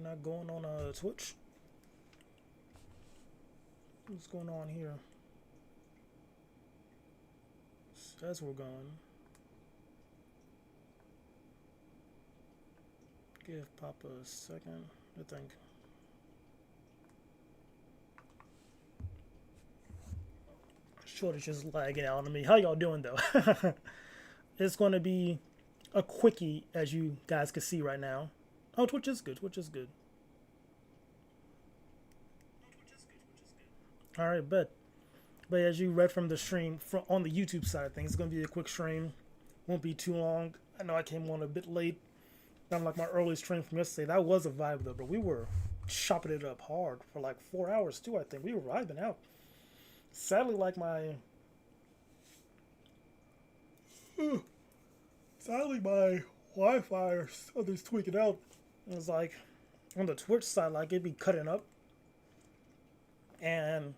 not going on Twitch. What's going on here? As we're going, give Papa a second. I think. Shorty's just lagging out on me. How y'all doing though? It's going to be a quickie, as you guys can see right now. Oh, Twitch is good. Twitch is good. All right, but as you read from the stream on the YouTube side of things, it's going to be a quick stream. Won't be too long. I know I came on a bit late. Not like my early stream from yesterday. That was a vibe though, but we were chopping it up hard for like 4 hours too. I think we were vibing out. Sadly, like sadly my Wi-Fi or something's tweaking out. It was like on the Twitch side, like it'd be cutting up and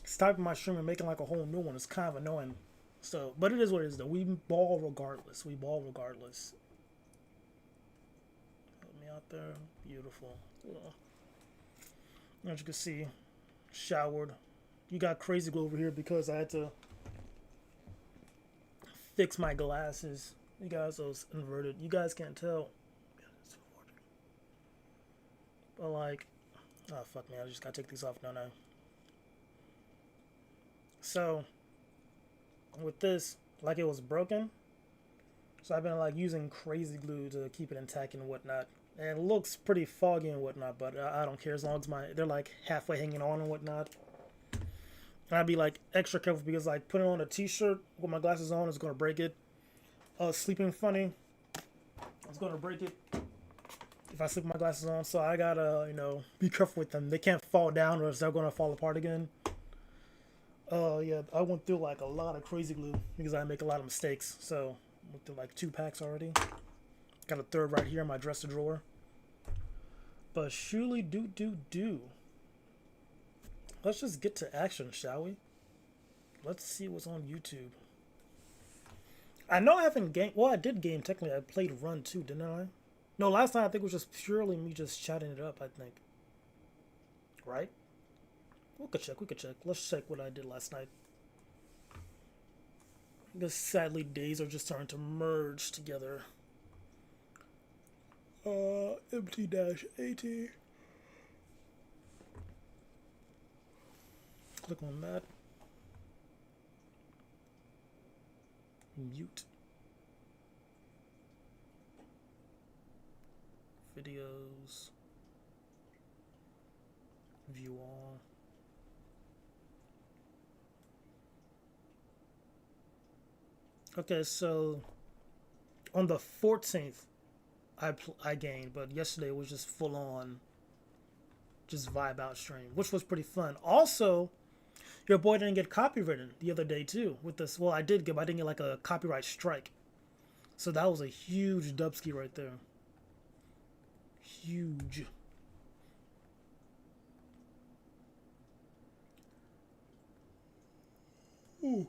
stopping my stream and making like a whole new one. It's kind of annoying. So, but it is what it is though. We ball regardless. We ball regardless. Help me out there. Beautiful. As you can see, showered. You got crazy glue over here because I had to fix my glasses. You guys, those inverted. You guys can't tell. But like, oh fuck me, I just gotta take these off. No. So, with this, like it was broken. So I've been like using crazy glue to keep it intact and whatnot. And it looks pretty foggy and whatnot, but I don't care as long as they're like halfway hanging on and whatnot. And I'd be like extra careful because like putting on a t-shirt with my glasses on is gonna break it. Sleeping funny, it's gonna break it if I sleep with my glasses on. So I gotta, be careful with them. They can't fall down or else they're gonna fall apart again. Yeah, I went through like a lot of crazy glue because I make a lot of mistakes. So I went through like 2 packs already. Got a third right here in my dresser drawer. But surely do. Let's just get to action, shall we? Let's see what's on YouTube. I know I haven't gamed. Well, I did game technically. I played Run too, didn't I? No, last time I think it was just purely me just chatting it up, I think. Right? We could check. Let's check what I did last night. Because sadly, days are just starting to merge together. MT-80. Click on that. Mute. Videos. View all. Okay, so on the 14th, I gained, but yesterday was just full on, just vibe out stream, which was pretty fun. Also, your boy didn't get copywritten the other day too with this. Well, I didn't get like a copyright strike, so that was a huge dubski right there. Huge. Ooh.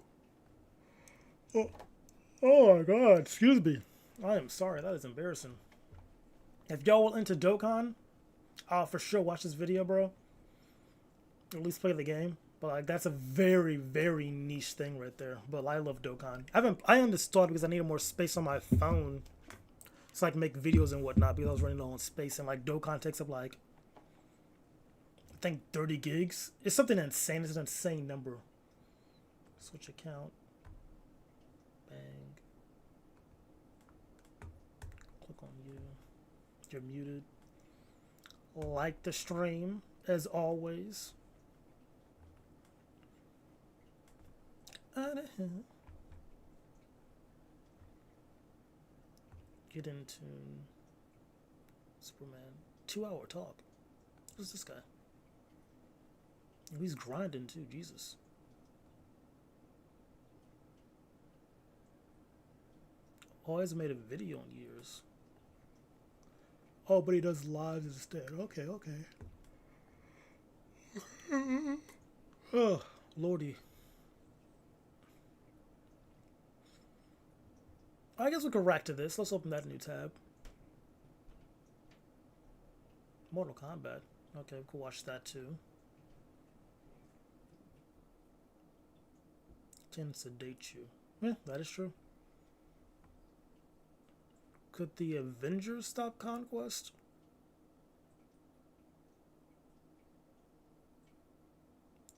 Oh my god, excuse me. I am sorry, that is embarrassing. If y'all into Dokkan, I'll for sure watch this video, bro. Or at least play the game. But like that's a very, very niche thing right there. But I love Dokkan. I uninstalled because I needed more space on my phone. So I can make videos and whatnot because I was running low on space, and like Dokkan takes up like I think 30 gigs. It's something insane. It's an insane number. Switch account. Bang. Click on you. You're muted. Like the stream, as always. Get into Superman. 2-hour talk. Who's this guy? He's grinding too, Jesus. Oh, he hasn't made a video in years. Oh, but he does lives instead. Okay. Oh, lordy. I guess we can rack to this. Let's open that new tab. Mortal Kombat. Okay, we can watch that too. Can sedate you. Yeah, that is true. Could the Avengers stop Conquest?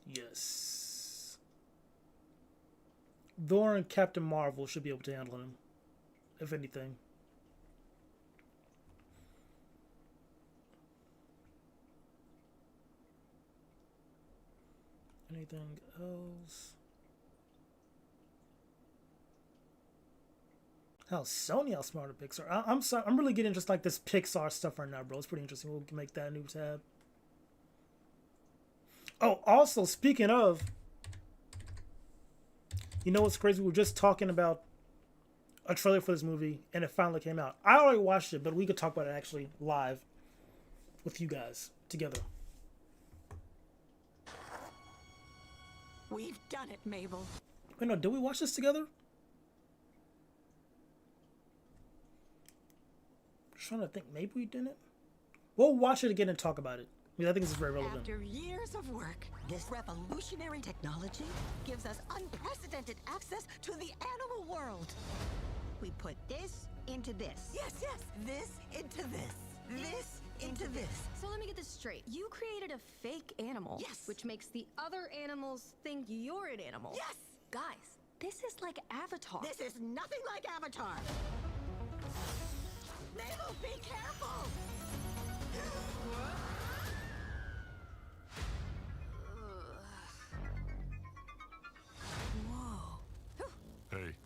Yes. Thor and Captain Marvel should be able to handle him, if anything. Anything else? How Sony outsmarted Pixar. I'm sorry, I'm really getting just like this Pixar stuff right now, bro. It's pretty interesting. We'll make that a new tab. Oh, also speaking of, you know what's crazy? We were just talking about a trailer for this movie, and it finally came out. I already watched it, but we could talk about it actually live with you guys together. We've done it, Mabel. Wait, no, did we watch this together? Just trying to think. Maybe we didn't. We'll watch it again and talk about it. I think this is very relevant. After years of work, this revolutionary technology gives us unprecedented access to the animal world. We put this into this. Yes, yes. This into this. This into this. So let me get this straight. You created a fake animal. Yes. Which makes the other animals think you're an animal. Yes. Guys, this is like Avatar. This is nothing like Avatar. Mabel, be careful. Whoa. Hey.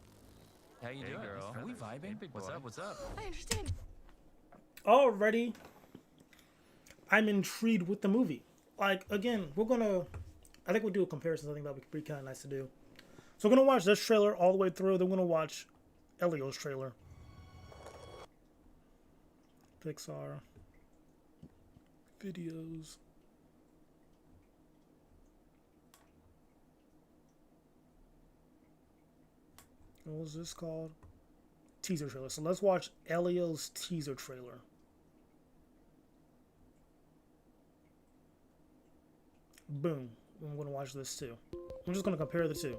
How you doing, girl? Are we vibing? What's up? What's up? I understand. Already, I'm intrigued with the movie. Like, again, I think we'll do a comparison. I think that would be kind of nice to do. So we're going to watch this trailer all the way through. Then we're going to watch Elio's trailer. Pixar videos. What was this called? Teaser trailer. So let's watch Elio's teaser trailer. Boom. I'm going to watch this too. I'm just going to compare the two.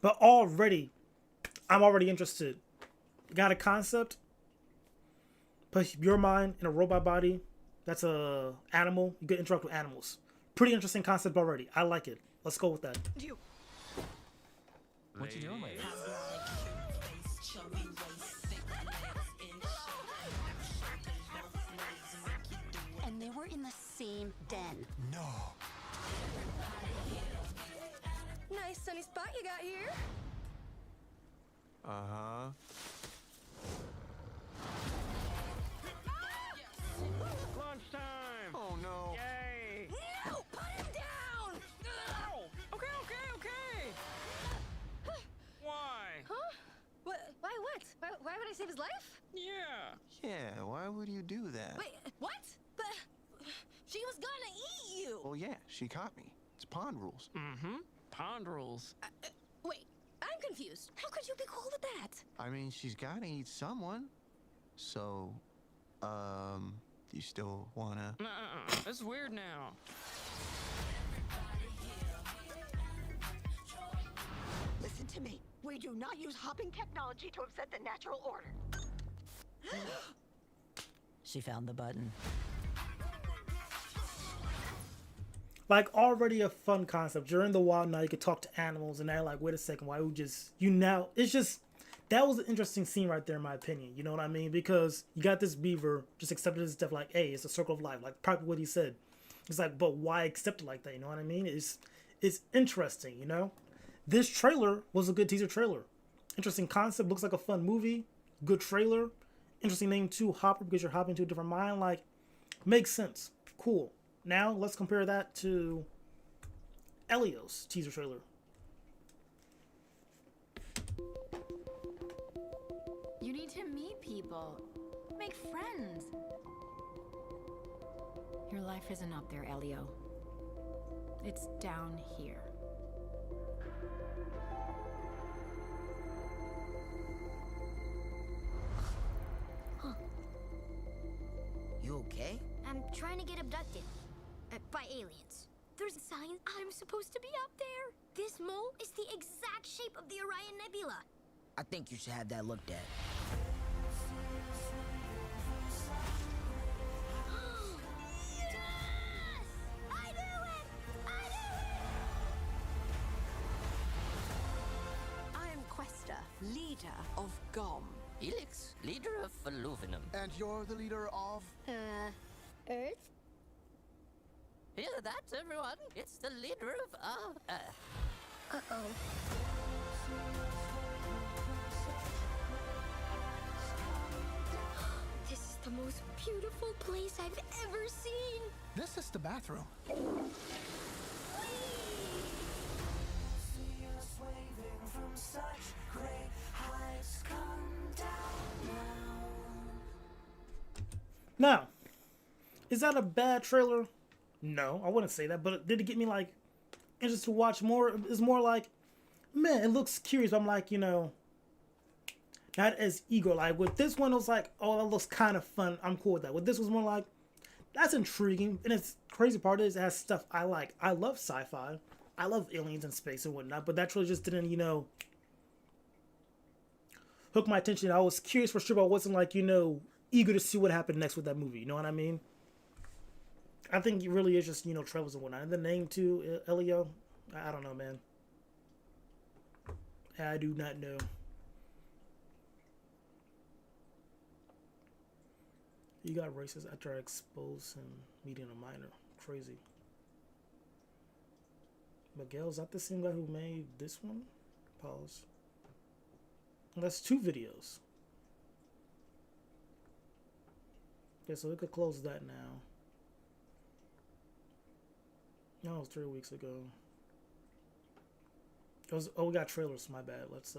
But already, I'm already interested. Got a concept? Put your mind in a robot body. That's a animal. You can interact with animals. Pretty interesting concept already. I like it. Let's go with that. What you doing, lady? And they were in the same den. No. Nice sunny spot you got here. Uh-huh. Lunchtime! Oh, no. Yay! No! Put him down! Okay, okay. Why? Huh? What? Why what? Why would I save his life? Yeah. Yeah, why would you do that? Wait, what? But she was gonna eat you! Well, yeah, she caught me. It's pond rules. Mm-hmm. Pond rules. Wait, I'm confused. How could you be cool with that? I mean, she's gotta eat someone. So, do you still wanna? This is weird now. Listen to me. We do not use hopping technology to upset the natural order. She found the button. Like, already a fun concept. You're in the wild now, you could talk to animals, and they're like, wait a second, why would it's just, that was an interesting scene right there, in my opinion. You know what I mean? Because you got this beaver just accepted his death, like, hey, it's a circle of life, like, probably what he said. It's like, but why accept it like that? You know what I mean? It's interesting, you know? This trailer was a good teaser trailer. Interesting concept, looks like a fun movie, good trailer. Interesting name too, Hopper, because you're hopping to a different mind. Like, makes sense. Cool. Now, let's compare that to Elio's teaser trailer. You need to meet people. Make friends. Your life isn't up there, Elio. It's down here. trying to get abducted by aliens. There's signs I'm supposed to be up there. This mole is the exact shape of the Orion Nebula. I think you should have that looked at. Yes! I knew it! I knew it! I'm Questa, leader of GOM. Helix, leader of Aluvinum. And you're the leader of? Earth? Hear that, everyone? It's the leader of Earth. Uh-oh. This is the most beautiful place I've ever seen. This is the bathroom. Now, is that a bad trailer? No, I wouldn't say that, but did it get me like interested to watch more? It's more like, man, it looks curious. I'm like, you know, not as eager. Like with this one, it was like, oh, that looks kind of fun. I'm cool with that. With this was more like, that's intriguing. And it's crazy part is it has stuff I like. I love sci-fi. I love aliens and space and whatnot, but that trailer just didn't, you know, hook my attention. I was curious for sure, but I wasn't like, you know, eager to see what happened next with that movie. You know what I mean? I think it really is just, you know, trailers and whatnot. And the name too, Elio, I don't know, man. I do not know. You got racist after I expose him meeting a minor. Crazy. Miguel, is that the same guy who made this one? Pause. That's 2 videos. Okay, so we could close that now. No, it was 3 weeks ago. It was, oh, we got trailers, my bad. Let's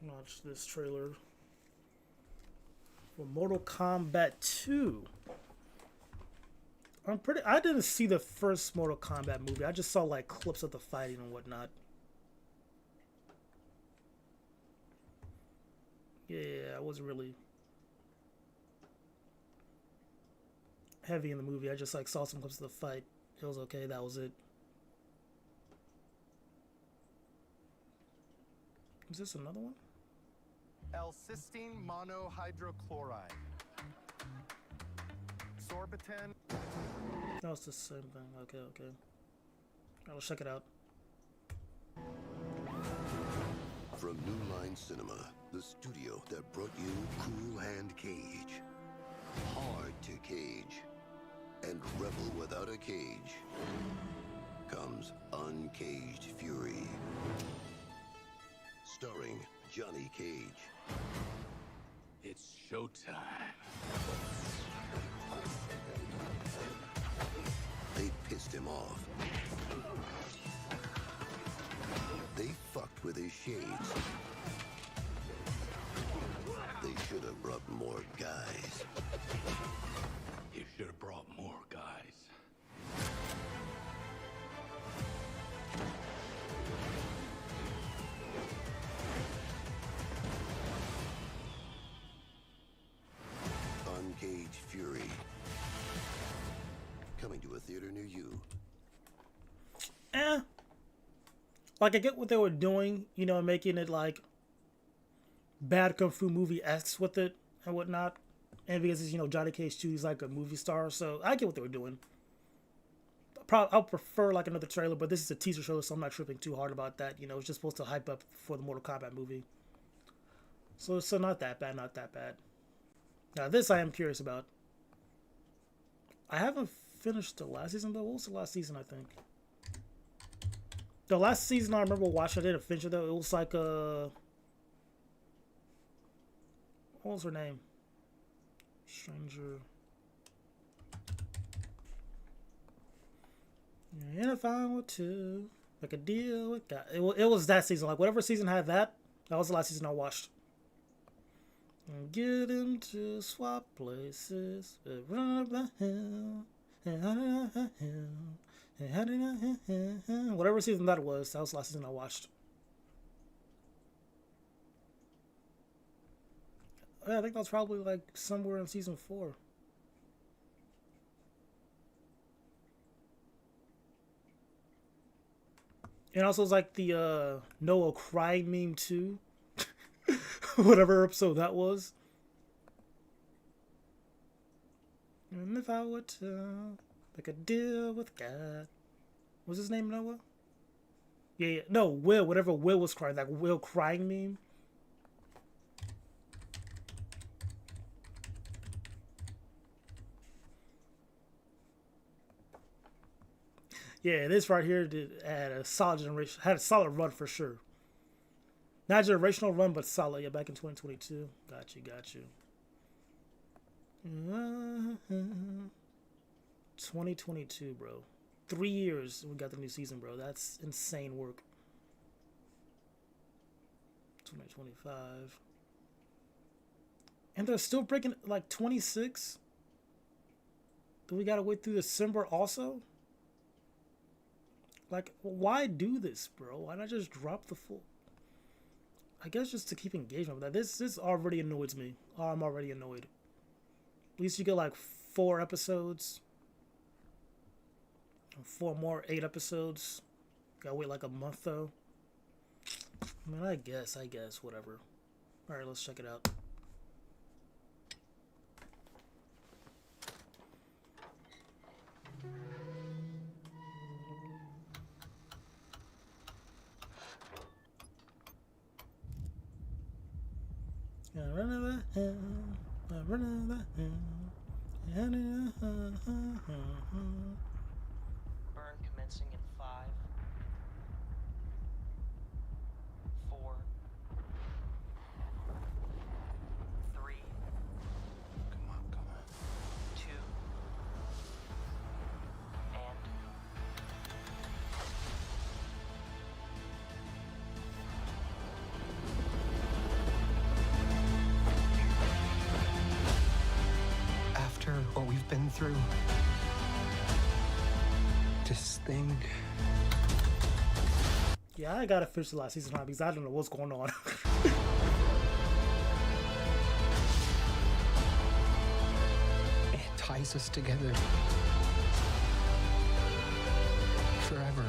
watch this trailer for Mortal Kombat 2. I didn't see the first Mortal Kombat movie. I just saw like clips of the fighting and whatnot. Yeah, I wasn't really heavy in the movie. I just like saw some clips of the fight. It was okay. That was it. Is this another one? L-cysteine monohydrochloride. Sorbitan. No, it's the same thing. Okay, okay. I'll check it out. From New Line Cinema, the studio that brought you Cool Hand Cage, Hard to Cage, and Rebel Without a Cage, comes Uncaged Fury. Starring Johnny Cage. It's showtime. They pissed him off. They fucked with his shades. They should have brought more guys. You should have brought more guys. Uncaged Fury. Coming to a theater near you. Like, I get what they were doing, you know, making it like bad kung fu movie-esque with it and whatnot. And because it's, you know, Johnny Cage too, he's like a movie star, so I get what they were doing. I'll prefer like another trailer, but this is a teaser trailer, so I'm not tripping too hard about that. You know, it's just supposed to hype up for the Mortal Kombat movie. So not that bad, not that bad. Now this I am curious about. I haven't finished the last season though. What was the last season, I think? The last season I remember watching, I didn't finish it though. It was like what was her name? Stranger. And if I were to make a deal with God. It was that season. Like whatever season had that, that was the last season I watched. And get him to swap places. Run up the hill. Whatever season that was the last season I watched. Yeah, I think that was probably like somewhere in season 4. And also it's like the Noah crying meme too. Whatever episode that was. And if I were to make a deal with God. Was his name Noah? Yeah. No, Will. Whatever Will was crying. That Will crying meme. Yeah, this right here had a solid generation, had a solid run for sure. Not generational run, but solid. Yeah, back in 2022. Got you. 2022, bro. 3 years we got the new season, bro. That's insane work. 2025. And they're still breaking like 26? Do we gotta wait through December also? Like, why do this, bro? Why not just drop the full? I guess just to keep engagement with that. This already annoys me. Oh, I'm already annoyed. At least you get like 4 episodes. 4 more, 8 episodes. Gotta wait like a month though. I mean, I guess, whatever. Alright, let's check it out. I run over hell, I run over hell. Burn commencing in 5, 4, 3. Come on. 2, and after what we've been through, this thing. Yeah, I gotta finish the last season now because I don't know what's going on. It ties us together forever.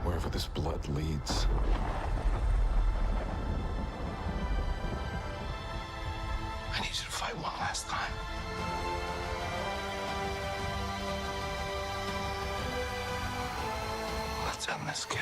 Wherever this blood leads. I need you to fight one last time. Let's end this, kid.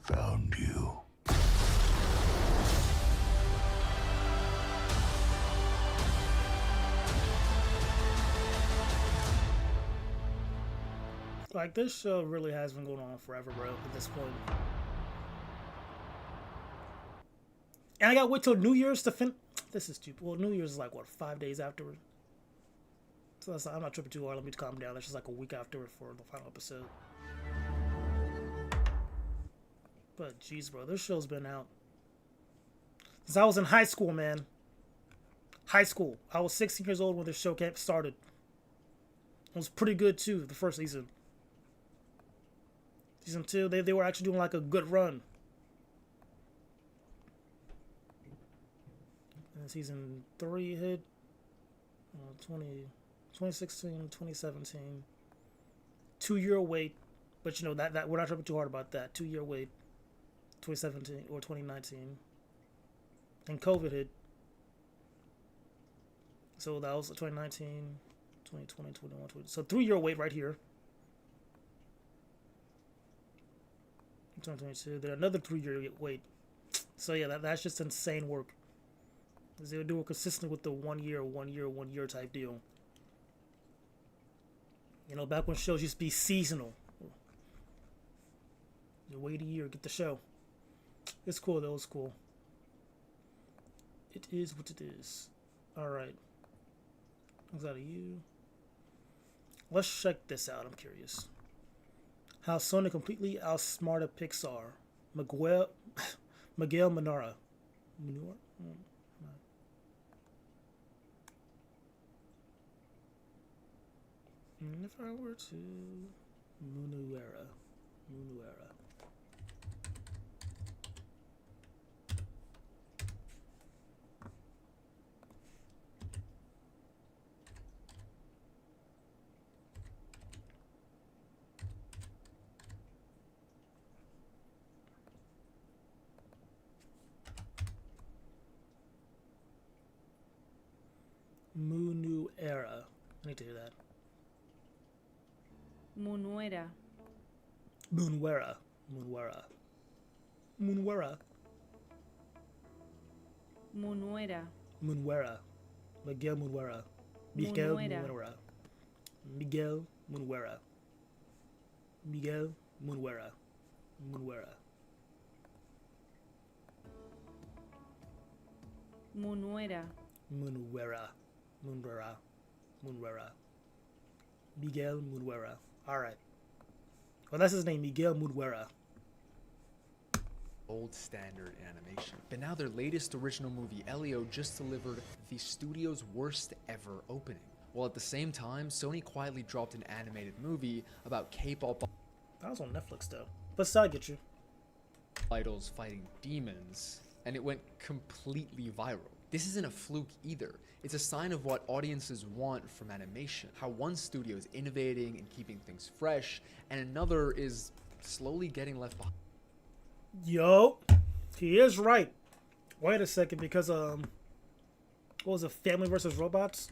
Found you. Like, this show really has been going on forever, bro, at this point. And I gotta wait till New Year's to fin- This is stupid. Well, New Year's is like, what, 5 days afterward? So that's, I'm not tripping too hard. Let me calm down. That's just like a week afterward for the final episode. But, jeez, bro, this show's been out since I was in high school, man. High school. I was 16 years old when this show started. It was pretty good, too, the first season. Season 2, they were actually doing, like, a good run. And season 3 hit 2016, 2017. 2-year wait. But, you know, that we're not tripping too hard about that. 2-year wait. 2017 or 2019. And COVID hit. So that was 2019, 2020, 21, 20. So 3-year wait right here. 2022. Then another 3-year wait. So yeah, that's just insane work. They would do it consistent with the 1 year, 1 year, 1 year type deal. You know, back when shows used to be seasonal. You wait a year, get the show. It's cool though, it's cool. It is what it is. Alright. Is that a you? Let's check this out, I'm curious. How Sony completely outsmarted Pixar. Miguel Manara. Manura? If I were to Munuera. Munuera. I need to hear that. Munuera. Munwera. Miguel Munwera. Miguel Munwera. Alright. Well, that's his name, Miguel Munwera. Old standard animation. But now their latest original movie, Elio, just delivered the studio's worst ever opening. While at the same time, Sony quietly dropped an animated movie about K-pop That was on Netflix though. But still, I get you. idols fighting demons, and it went completely viral. This isn't a fluke either. It's a sign of what audiences want from animation. How one studio is innovating and keeping things fresh, and another is slowly getting left behind. Yo, he is right. Wait a second, because what was it, Family vs. Robots?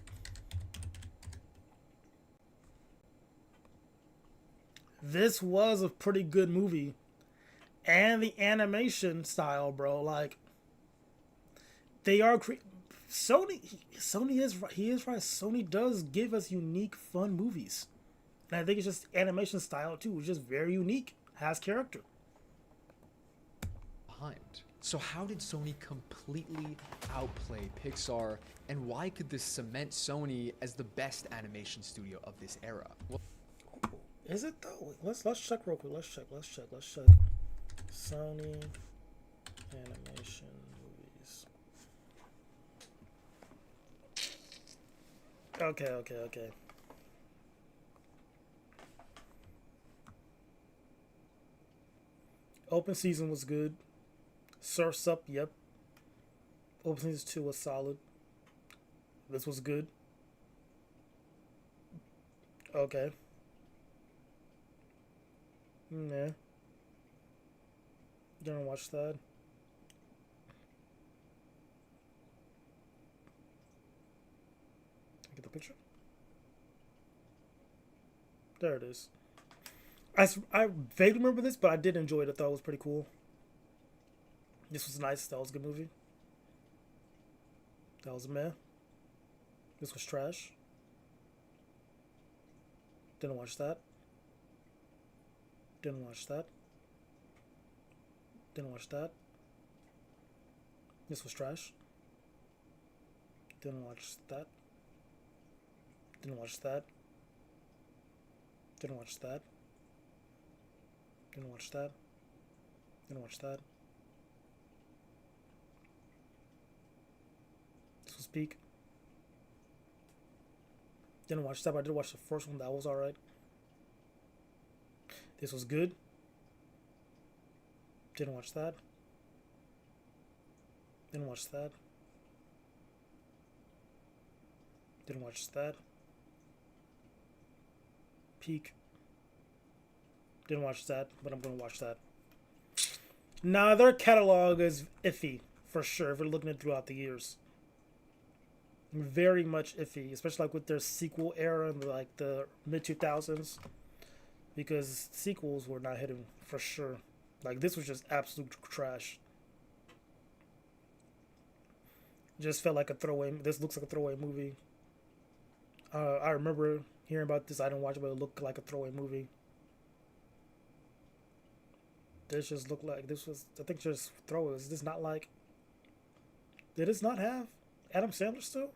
This was a pretty good movie, and the animation style, bro, like they are Sony is right. He is right. Sony does give us unique, fun movies, and I think it's just animation style too. It's just very unique, has character. So how did Sony completely outplay Pixar, and why could this cement Sony as the best animation studio of this era? Well, is it though? Let's check real quick. Let's check. Sony animation movies. Okay. Open season was good. Surf's Up, yep. Open season 2 was solid. This was good. Okay. Yeah. You gonna watch that? Get the picture? There it is. I vaguely remember this, but I did enjoy it. I thought it was pretty cool. This was nice. That was a good movie. That was meh. This was trash. Didn't watch that. Didn't watch that. This was trash. Didn't watch that. Didn't watch that. Didn't watch that. Didn't watch that. Didn't watch that. This was Peak. Didn't watch that, but I did watch the first one. That was alright. This was good. Didn't watch that. Didn't watch that. Didn't watch that. Peak. Didn't watch that, but I'm gonna watch that. Nah, their catalog is iffy, for sure, if we're looking at it throughout the years. Very much iffy, especially like with their sequel era in like the mid-2000s. Because sequels were not hitting, for sure. Like, this was just absolute trash. Just felt like a throwaway. This looks like a throwaway movie. I remember hearing about this. I didn't watch it, but it looked like a throwaway movie. This just looked like this was. I think just throwaway. Is this not like? Did this not have Adam Sandler still?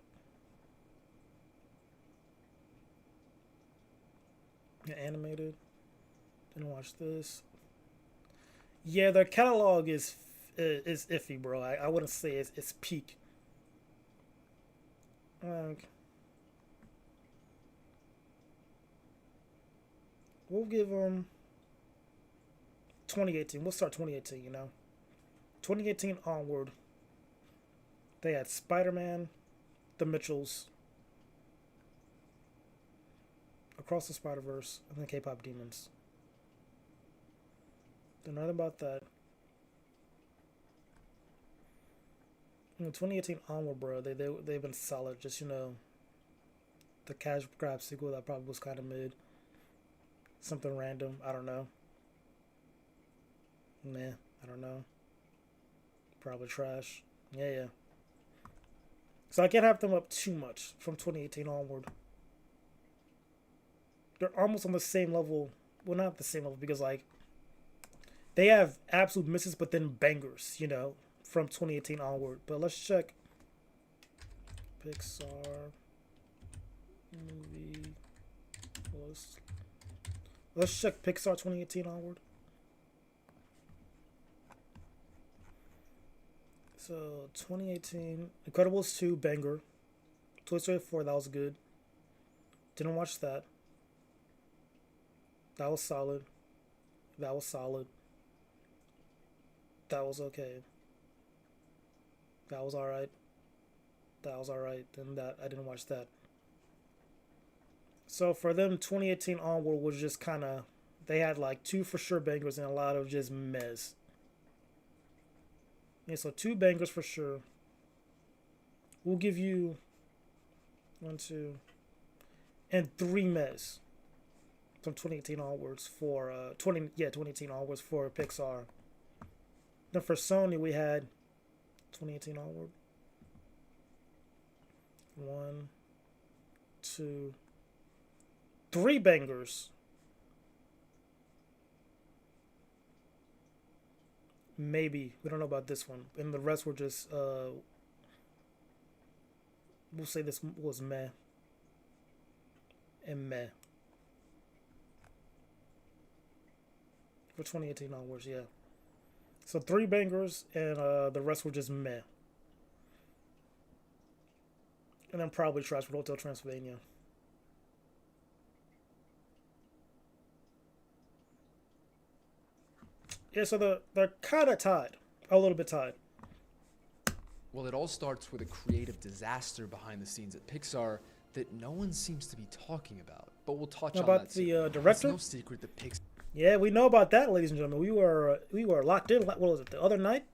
Yeah, animated. Didn't watch this. Yeah, their catalog is iffy, bro. I wouldn't say it's peak. We'll give them 2018. We'll start 2018, you know. 2018 onward. They had Spider-Man, The Mitchells, Across the Spider-Verse, and then K-Pop Demons. Don't know nothing about that. In 2018 onward, bro, they've been solid. Just, you know, the Cash Grab sequel that probably was kind of mid. Something random, I don't know. Nah, I don't know. Probably trash. Yeah. So I can't have them up too much from 2018 onward. They're almost on the same level. Well, not the same level because, like, they have absolute misses, but then bangers, you know, from 2018 onward. But let's check Pixar movie list. Let's check Pixar 2018 onward. So 2018, Incredibles 2 banger, Toy Story 4 that was good. Didn't watch that. That was solid. That was solid. That was okay. That was alright. That was alright. Then that I didn't watch that. So for them, 2018 onward was just kind of, they had like 2 for sure bangers and a lot of just mess. Yeah, so 2 bangers for sure. We'll give you 1, 2, and 3 mess from 2018 onwards for 2018 onwards for Pixar. Then for Sony we had 2018 onward. 1, 2, 3 bangers. Maybe. We don't know about this one. And the rest were just, we'll say this was meh. And meh. For 2018 onwards, yeah. So 3 bangers, and the rest were just meh. And then probably trash with Hotel Transylvania. Yeah, so they're kind of tied. A little bit tied. Well, it all starts with a creative disaster behind the scenes at Pixar that no one seems to be talking about. But we'll touch on that about the director. It's no secret that Pixar. Yeah, we know about that, ladies and gentlemen. We were locked in. What was it? The other night,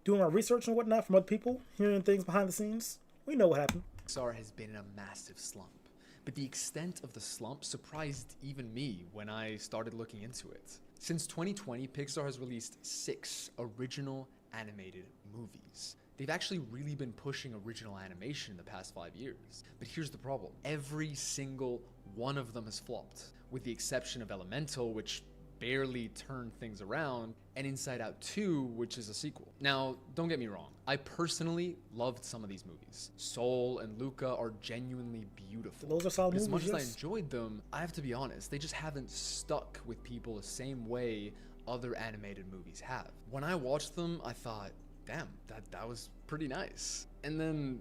doing our research and whatnot from other people, hearing things behind the scenes. We know what happened. Pixar has been in a massive slump, but the extent of the slump surprised even me when I started looking into it. Since 2020, Pixar has released 6 original animated movies. They've actually really been pushing original animation in the past 5 years. But here's the problem. Every single one of them has flopped, with the exception of Elemental, which barely turned things around, and Inside Out 2, which is a sequel. Now, don't get me wrong. I personally loved some of these movies. Soul and Luca are genuinely beautiful. Those are solid movies, as much as I yes. enjoyed them, I have to be honest, they just haven't stuck with people the same way other animated movies have. When I watched them, I thought, damn, that was pretty nice. And then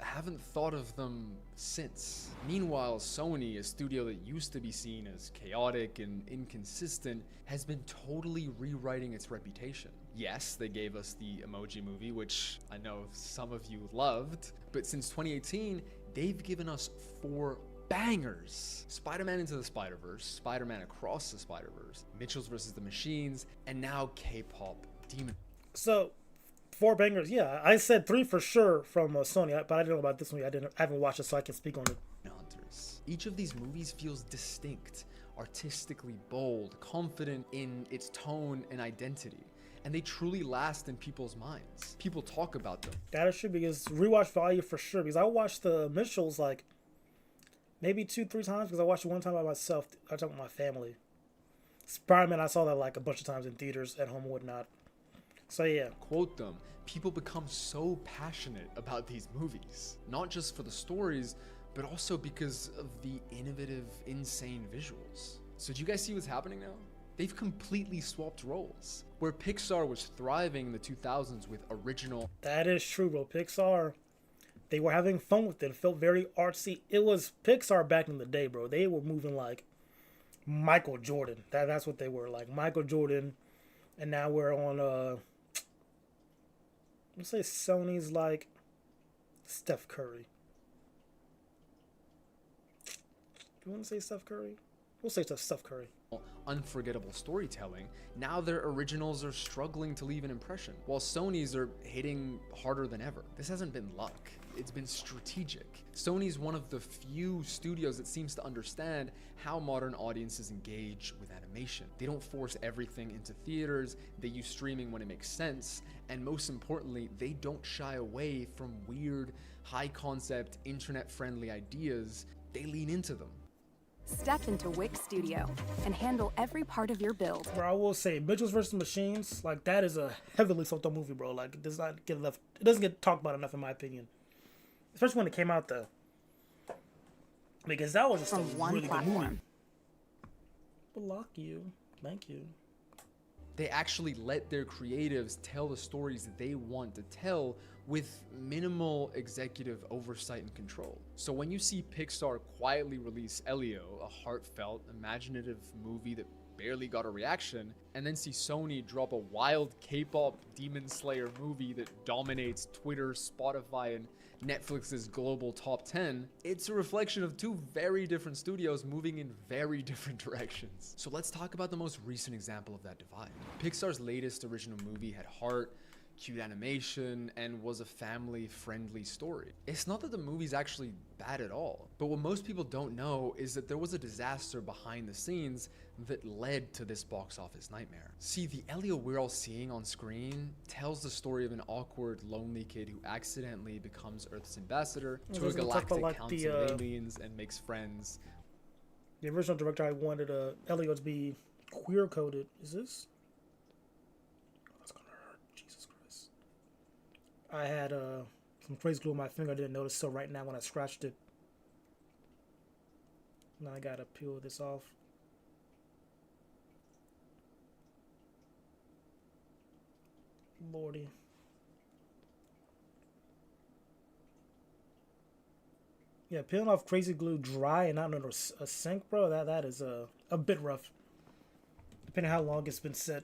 I haven't thought of them since. Meanwhile, Sony, a studio that used to be seen as chaotic and inconsistent, has been totally rewriting its reputation. Yes, they gave us the Emoji Movie, which I know some of you loved, but since 2018, they've given us 4 bangers. Spider-Man Into the Spider-Verse, Spider-Man Across the Spider-Verse, Mitchells vs. the Machines, and now K-Pop Demon. So 4 bangers, yeah. I said 3 for sure from Sony, but I didn't know about this one. I haven't watched it, so I can speak on it. Hunters. Each of these movies feels distinct, artistically bold, confident in its tone and identity. And they truly last in people's minds. People talk about them. That is true, because rewatch value for sure. Because I watched the Mitchells like maybe 2-3 times, because I watched it one time by myself. I talked with my family. Spider-Man, I saw that like a bunch of times in theaters, at home and whatnot. So yeah. Quote them. People become so passionate about these movies. Not just for the stories, but also because of the innovative, insane visuals. So do you guys see what's happening now? They've completely swapped roles. Where Pixar was thriving in the 2000s with original... That is true, bro. Pixar, they were having fun with it. It felt very artsy. It was Pixar back in the day, bro. They were moving like Michael Jordan. That's what they were, like Michael Jordan. And now we're on, let's say Sony's like Steph Curry. Do you want to say Steph Curry? We'll say Steph Curry. Unforgettable storytelling. Now their originals are struggling to leave an impression, while Sony's are hitting harder than ever. This hasn't been luck, it's been strategic. Sony's one of the few studios that seems to understand how modern audiences engage with animation. They don't force everything into theaters, they use streaming when it makes sense, and most importantly, they don't shy away from weird, high concept, internet friendly ideas. They lean into them. Step into Wix Studio and handle every part of your build. Bro, I will say, Mitchells vs. Machines, like that is a heavily sold movie, bro. Like it does not get enough. It doesn't get talked about enough, in my opinion. Especially when it came out, though, because that was just a really good movie. Block you, thank you. They actually let their creatives tell the stories that they want to tell with minimal executive oversight and control. So when you see Pixar quietly release Elio, a heartfelt, imaginative movie that barely got a reaction, and then see Sony drop a wild K-pop Demon Slayer movie that dominates Twitter, Spotify, and Netflix's global top 10, it's a reflection of two very different studios moving in very different directions. So let's talk about the most recent example of that divide. Pixar's latest original movie had heart, cute animation, and was a family-friendly story. It's not that the movie's actually bad at all, but what most people don't know is that there was a disaster behind the scenes that led to this box office nightmare. See, the Elio we're all seeing on screen tells the story of an awkward, lonely kid who accidentally becomes Earth's ambassador to a galactic council of aliens and makes friends. The original director, I wanted Elio to be queer-coded. Is this? I had some crazy glue on my finger. I didn't notice, so right now when I scratched it, now I gotta peel this off. Lordy. Yeah, peeling off crazy glue dry and not under a sink, bro, that is a bit rough. Depending on how long it's been set.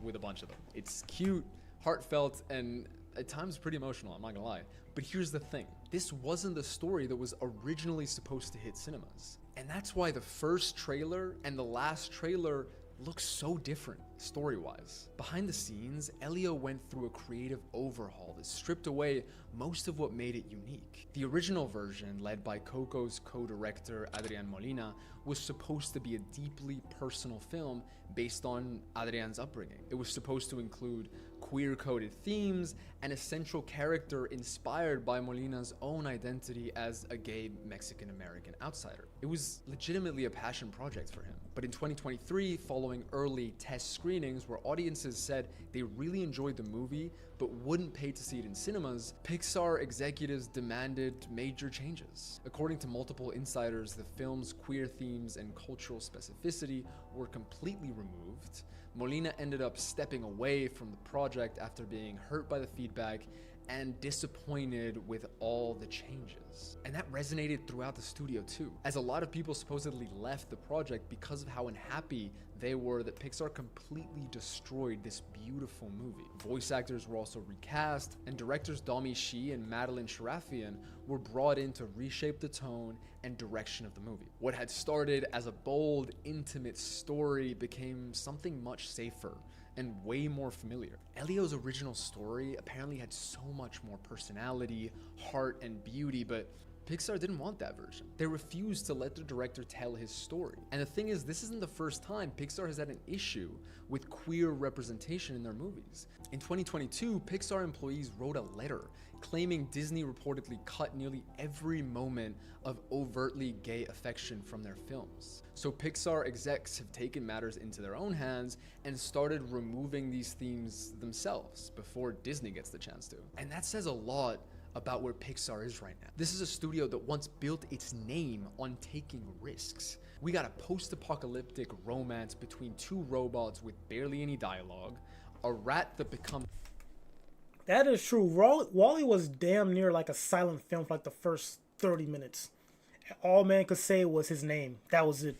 With a bunch of them. It's cute, heartfelt, and at times pretty emotional, I'm not gonna lie. But here's the thing, this wasn't the story that was originally supposed to hit cinemas. And that's why the first trailer and the last trailer look so different story-wise. Behind the scenes, Elio went through a creative overhaul that stripped away most of what made it unique. The original version, led by Coco's co-director Adrian Molina, was supposed to be a deeply personal film based on Adrian's upbringing. It was supposed to include queer-coded themes and a central character inspired by Molina's own identity as a gay Mexican-American outsider. It was legitimately a passion project for him. But in 2023, following early test screenings where audiences said they really enjoyed the movie but wouldn't pay to see it in cinemas, Pixar executives demanded major changes. According to multiple insiders, the film's queer themes and cultural specificity were completely removed. Molina ended up stepping away from the project after being hurt by the feedback and disappointed with all the changes. And that resonated throughout the studio too, as a lot of people supposedly left the project because of how unhappy they were that Pixar completely destroyed this beautiful movie. Voice actors were also recast, and directors Domi Shi and Madeline Sharafian were brought in to reshape the tone and direction of the movie. What had started as a bold, intimate story became something much safer and way more familiar. Elio's original story apparently had so much more personality, heart, and beauty, but Pixar didn't want that version. They refused to let the director tell his story. And the thing is, this isn't the first time Pixar has had an issue with queer representation in their movies. In 2022, Pixar employees wrote a letter claiming Disney reportedly cut nearly every moment of overtly gay affection from their films. So Pixar execs have taken matters into their own hands and started removing these themes themselves before Disney gets the chance to. And that says a lot about where Pixar is right now. This is a studio that once built its name on taking risks. We got a post-apocalyptic romance between two robots with barely any dialogue, a rat that becomes... That is true. WALL-E was damn near like a silent film for like the first 30 minutes. All man could say was his name. That was it.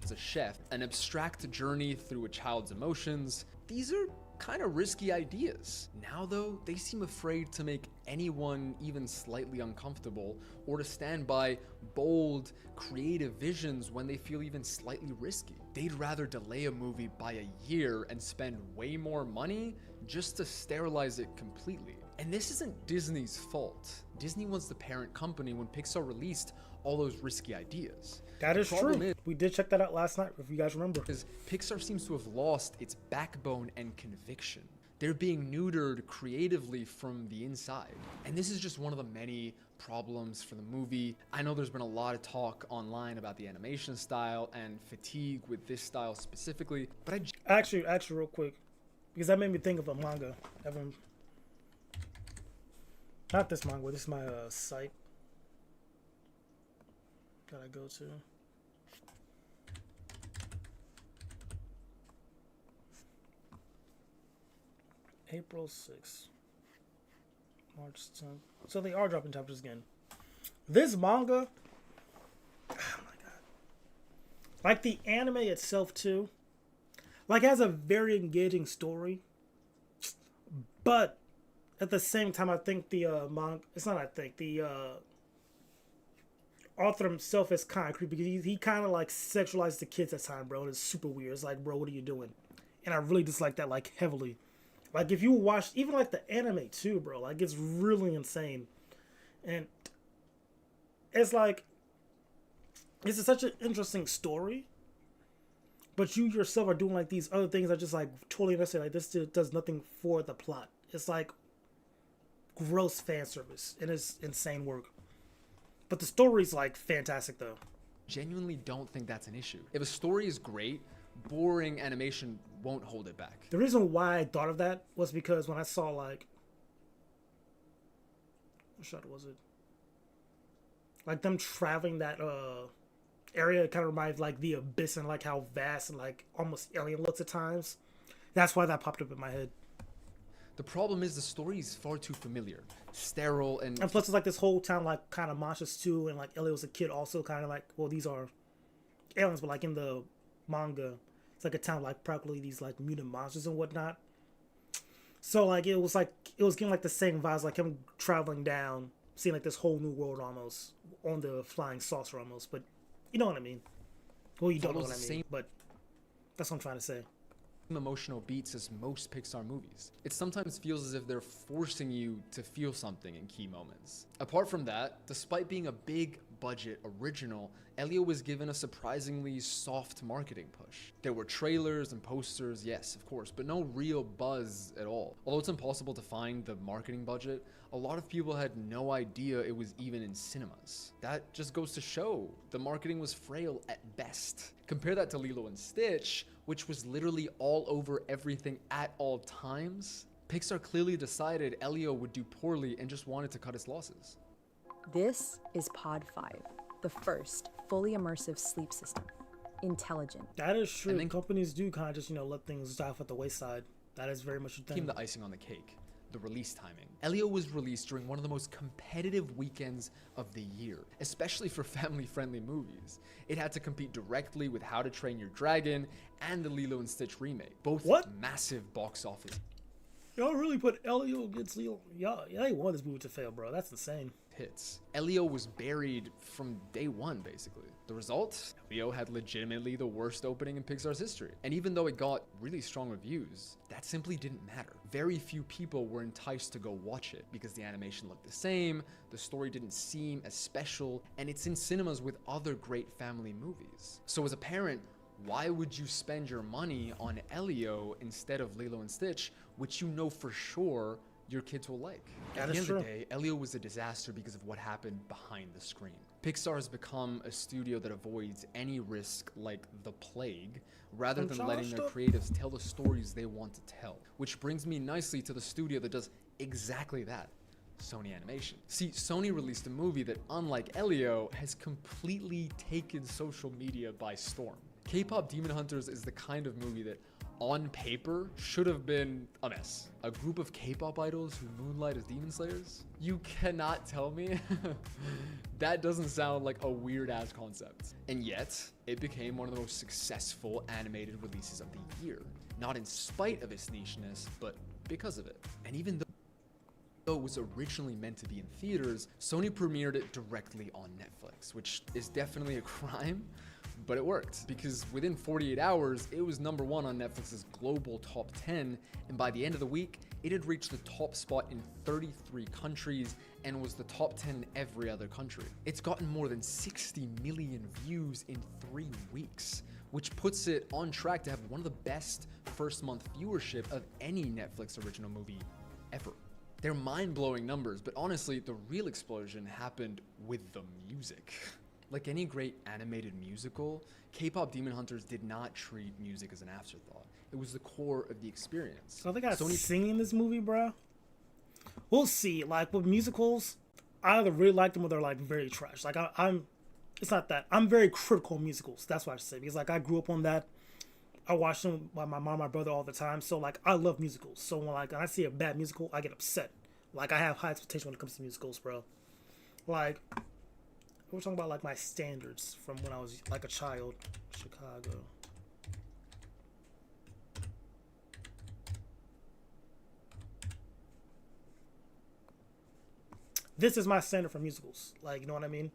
As a chef, an abstract journey through a child's emotions. These are kind of risky ideas. Now though, they seem afraid to make anyone even slightly uncomfortable or to stand by bold, creative visions when they feel even slightly risky. They'd rather delay a movie by a year and spend way more money just to sterilize it completely. And this isn't Disney's fault. Disney was the parent company when Pixar released all those risky ideas. That is true. We did check that out last night, if you guys remember. Because Pixar seems to have lost its backbone and conviction. They're being neutered creatively from the inside. And this is just one of the many problems for the movie. I know there's been a lot of talk online about the animation style and fatigue with this style specifically, but Actually, real quick, because that made me think of a manga. Not this manga, this is my site that I go to. April 6th, March 10th. So they are dropping chapters again. This manga, oh my god, like the anime itself too, like has a very engaging story, but at the same time, I think the the author himself is kind of creepy because he kind of like sexualizes the kids at times, bro. It's super weird. It's like, bro, what are you doing? And I really dislike that like heavily. Like if you watch even like the anime too, bro, like it's really insane. And it's like, this is such an interesting story, but you yourself are doing like these other things that just like totally unnecessary. Like this still does nothing for the plot. It's like gross fan service and it's insane work. But the story's like fantastic though. Genuinely don't think that's an issue. If a story is great, boring animation won't hold it back. The reason why I thought of that was because when I saw like, what shot was it? Like them traveling that area, it kind of reminds like the abyss and like how vast and like almost alien looks at times. That's why that popped up in my head. The problem is the story is far too familiar, sterile, and plus it's like this whole town like kind of monstrous too, and like Elliot was a kid also kind of like, well, these are aliens, but like in the manga, it's like a town like practically these like mutant monsters and whatnot. So like it was getting like the same vibes, like him traveling down, seeing like this whole new world almost on the flying saucer almost. But you know what I mean. Well, you don't know what I mean, but that's what I'm trying to say. Emotional beats as most Pixar movies. It sometimes feels as if they're forcing you to feel something in key moments. Apart from that, despite being a big budget original, Elio was given a surprisingly soft marketing push. There were trailers and posters, yes, of course, but no real buzz at all. Although it's impossible to find the marketing budget, a lot of people had no idea it was even in cinemas. That just goes to show the marketing was frail at best. Compare that to Lilo and Stitch, which was literally all over everything at all times. Pixar clearly decided Elio would do poorly and just wanted to cut its losses. This is Pod 5, the first fully immersive sleep system. Intelligent. That is true. And then companies do kind of just, let things die off at the wayside. That is very much a thing. Came the icing on the cake. The release timing. Elio was released during one of the most competitive weekends of the year, especially for family-friendly movies. It had to compete directly with How to Train Your Dragon and the Lilo and Stitch remake, both massive box office. Y'all really put Elio against Lilo? Y'all want this movie to fail, bro. That's insane. hits. Elio was buried from day one, basically. The result? Elio had legitimately the worst opening in Pixar's history. And even though it got really strong reviews, that simply didn't matter. Very few people were enticed to go watch it because the animation looked the same, the story didn't seem as special, and it's in cinemas with other great family movies. So as a parent, why would you spend your money on Elio instead of Lilo and Stitch, which you know for sure your kids will like? At the end of the day, Elio was a disaster because of what happened behind the screen. Pixar has become a studio that avoids any risk like the plague, rather than letting their creatives tell the stories they want to tell. Which brings me nicely to the studio that does exactly that. Sony Animation. See, Sony released a movie that, unlike Elio, has completely taken social media by storm. K-pop Demon Hunters is the kind of movie that, on paper, should have been a mess. A group of K-pop idols who moonlight as demon slayers? You cannot tell me that doesn't sound like a weird-ass concept. And yet, it became one of the most successful animated releases of the year. Not in spite of its nicheness, but because of it. And even though it was originally meant to be in theaters, Sony premiered it directly on Netflix, which is definitely a crime. But it worked, because within 48 hours, it was #1 on Netflix's global top 10, and by the end of the week, it had reached the top spot in 33 countries and was the top 10 in every other country. It's gotten more than 60 million views in 3 weeks, which puts it on track to have one of the best first-month viewership of any Netflix original movie ever. They're mind-blowing numbers, but honestly, the real explosion happened with the music. Like any great animated musical, K-pop Demon Hunters did not treat music as an afterthought. It was the core of the experience. So I think I sing in this movie, bro. We'll see. Like with musicals, I either really like them or they're like very trash. Like I'm it's not that. I'm very critical of musicals. That's what I should say. Because like I grew up on that. I watched them with my mom and my brother all the time. So like I love musicals. So when I see a bad musical, I get upset. Like I have high expectations when it comes to musicals, bro. Like we're talking about like my standards from when I was like a child. Chicago. This is my standard for musicals. Like, you know what I mean?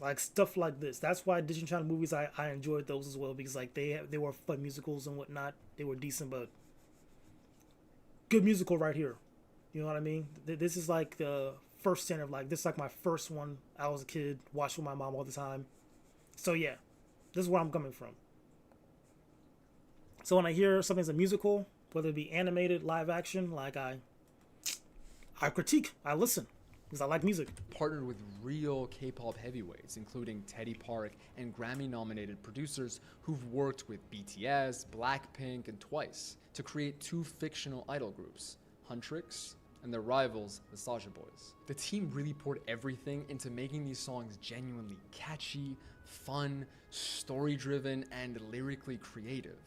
Like stuff like this. That's why Disney Channel movies, I enjoyed those as well, because like they were fun musicals and whatnot. They were decent, but good musical right here. You know what I mean? This is like the first standard of like, this is like my first one. I was a kid, watched with my mom all the time. So yeah, this is where I'm coming from. So when I hear something's a musical, whether it be animated, live action, like I critique, I listen, because I like music. Partnered with real K-pop heavyweights, including Teddy Park and Grammy-nominated producers who've worked with BTS, Blackpink, and Twice to create 2 fictional idol groups, Huntrix and their rivals, the Saja Boys. The team really poured everything into making these songs genuinely catchy, fun, story-driven, and lyrically creative.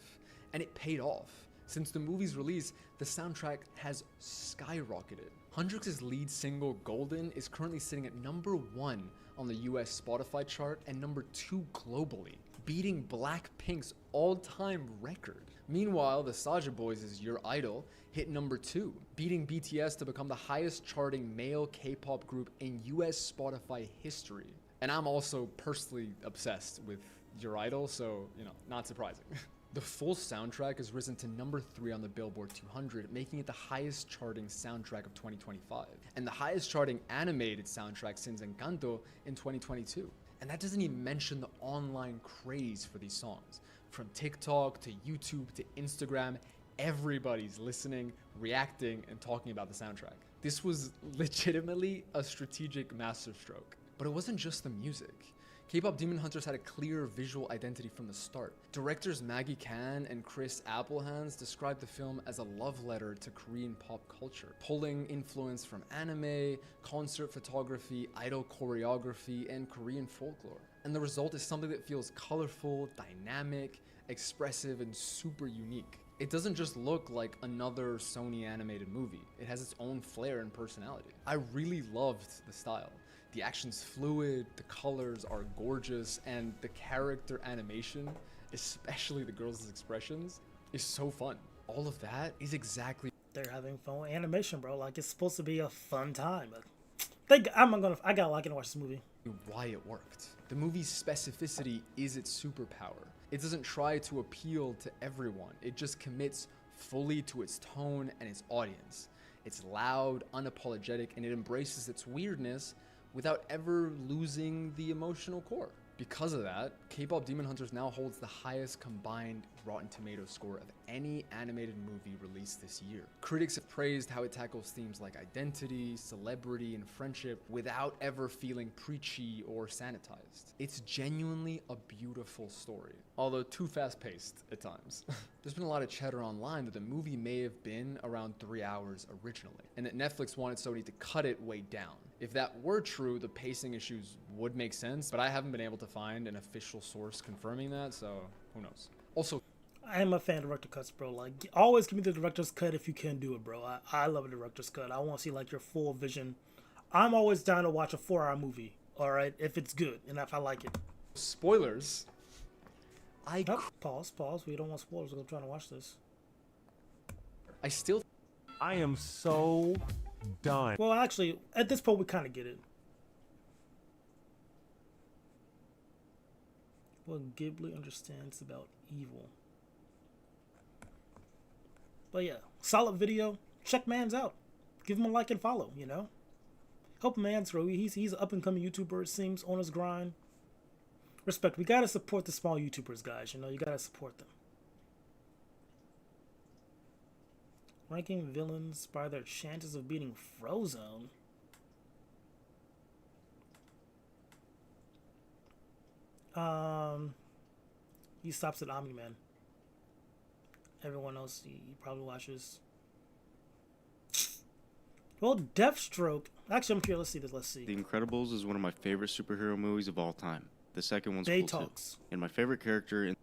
And it paid off. Since the movie's release, the soundtrack has skyrocketed. Huntrix's lead single, Golden, is currently sitting at #1 on the US Spotify chart and #2 globally, beating Blackpink's all-time record. Meanwhile, the Saja Boys' Your Idol hit #2, beating BTS to become the highest charting male K-pop group in US Spotify history. And I'm also personally obsessed with Your Idol, so, you know, not surprising. The full soundtrack has risen to #3 on the Billboard 200, making it the highest charting soundtrack of 2025, and the highest charting animated soundtrack since Encanto in 2022. And that doesn't even mention the online craze for these songs. From TikTok to YouTube to Instagram, everybody's listening, reacting, and talking about the soundtrack. This was legitimately a strategic masterstroke. But it wasn't just the music. K-pop Demon Hunters had a clear visual identity from the start. Directors Maggie Kan and Chris Applehands described the film as a love letter to Korean pop culture, pulling influence from anime, concert photography, idol choreography, and Korean folklore. And the result is something that feels colorful, dynamic, expressive, and super unique. It doesn't just look like another Sony animated movie. It has its own flair and personality. I really loved the style. The action's fluid, the colors are gorgeous, and the character animation, especially the girls' expressions, is so fun. All of that is exactly... They're having fun with animation, bro. Like, it's supposed to be a fun time. I gotta like it and watch this movie. Why it worked. The movie's specificity is its superpower. It doesn't try to appeal to everyone. It just commits fully to its tone and its audience. It's loud, unapologetic, and it embraces its weirdness without ever losing the emotional core. Because of that, K-pop Demon Hunters now holds the highest combined Rotten Tomatoes score of any animated movie released this year. Critics have praised how it tackles themes like identity, celebrity, and friendship without ever feeling preachy or sanitized. It's genuinely a beautiful story, although too fast-paced at times. There's been a lot of chatter online that the movie may have been around 3 hours originally, and that Netflix wanted Sony to cut it way down. If that were true, the pacing issues would make sense, but I haven't been able to find an official source confirming that, so who knows. Also, I am a fan of director cuts, bro. Like, always give me the director's cut if you can do it, bro. I love a director's cut. I want to see, like, your full vision. I'm always down to watch a 4-hour movie, all right, if it's good and if I like it. Spoilers. Pause. We don't want spoilers. I'm trying to watch this. I am so done. Well, actually, at this point, we kind of get it. What Ghibli understands about evil. But yeah, solid video. Check man's out. Give him a like and follow, you know? Help man's grow. He's an up-and-coming YouTuber, it seems, on his grind. Respect. We gotta support the small YouTubers, guys. You know, you gotta support them. Ranking villains by their chances of beating Frozone. He stops at Omni-Man. Everyone else, he probably watches. Well, Deathstroke. Actually, I'm curious. Let's see. The Incredibles is one of my favorite superhero movies of all time. The second one's Day cool Talks. too. And my favorite character in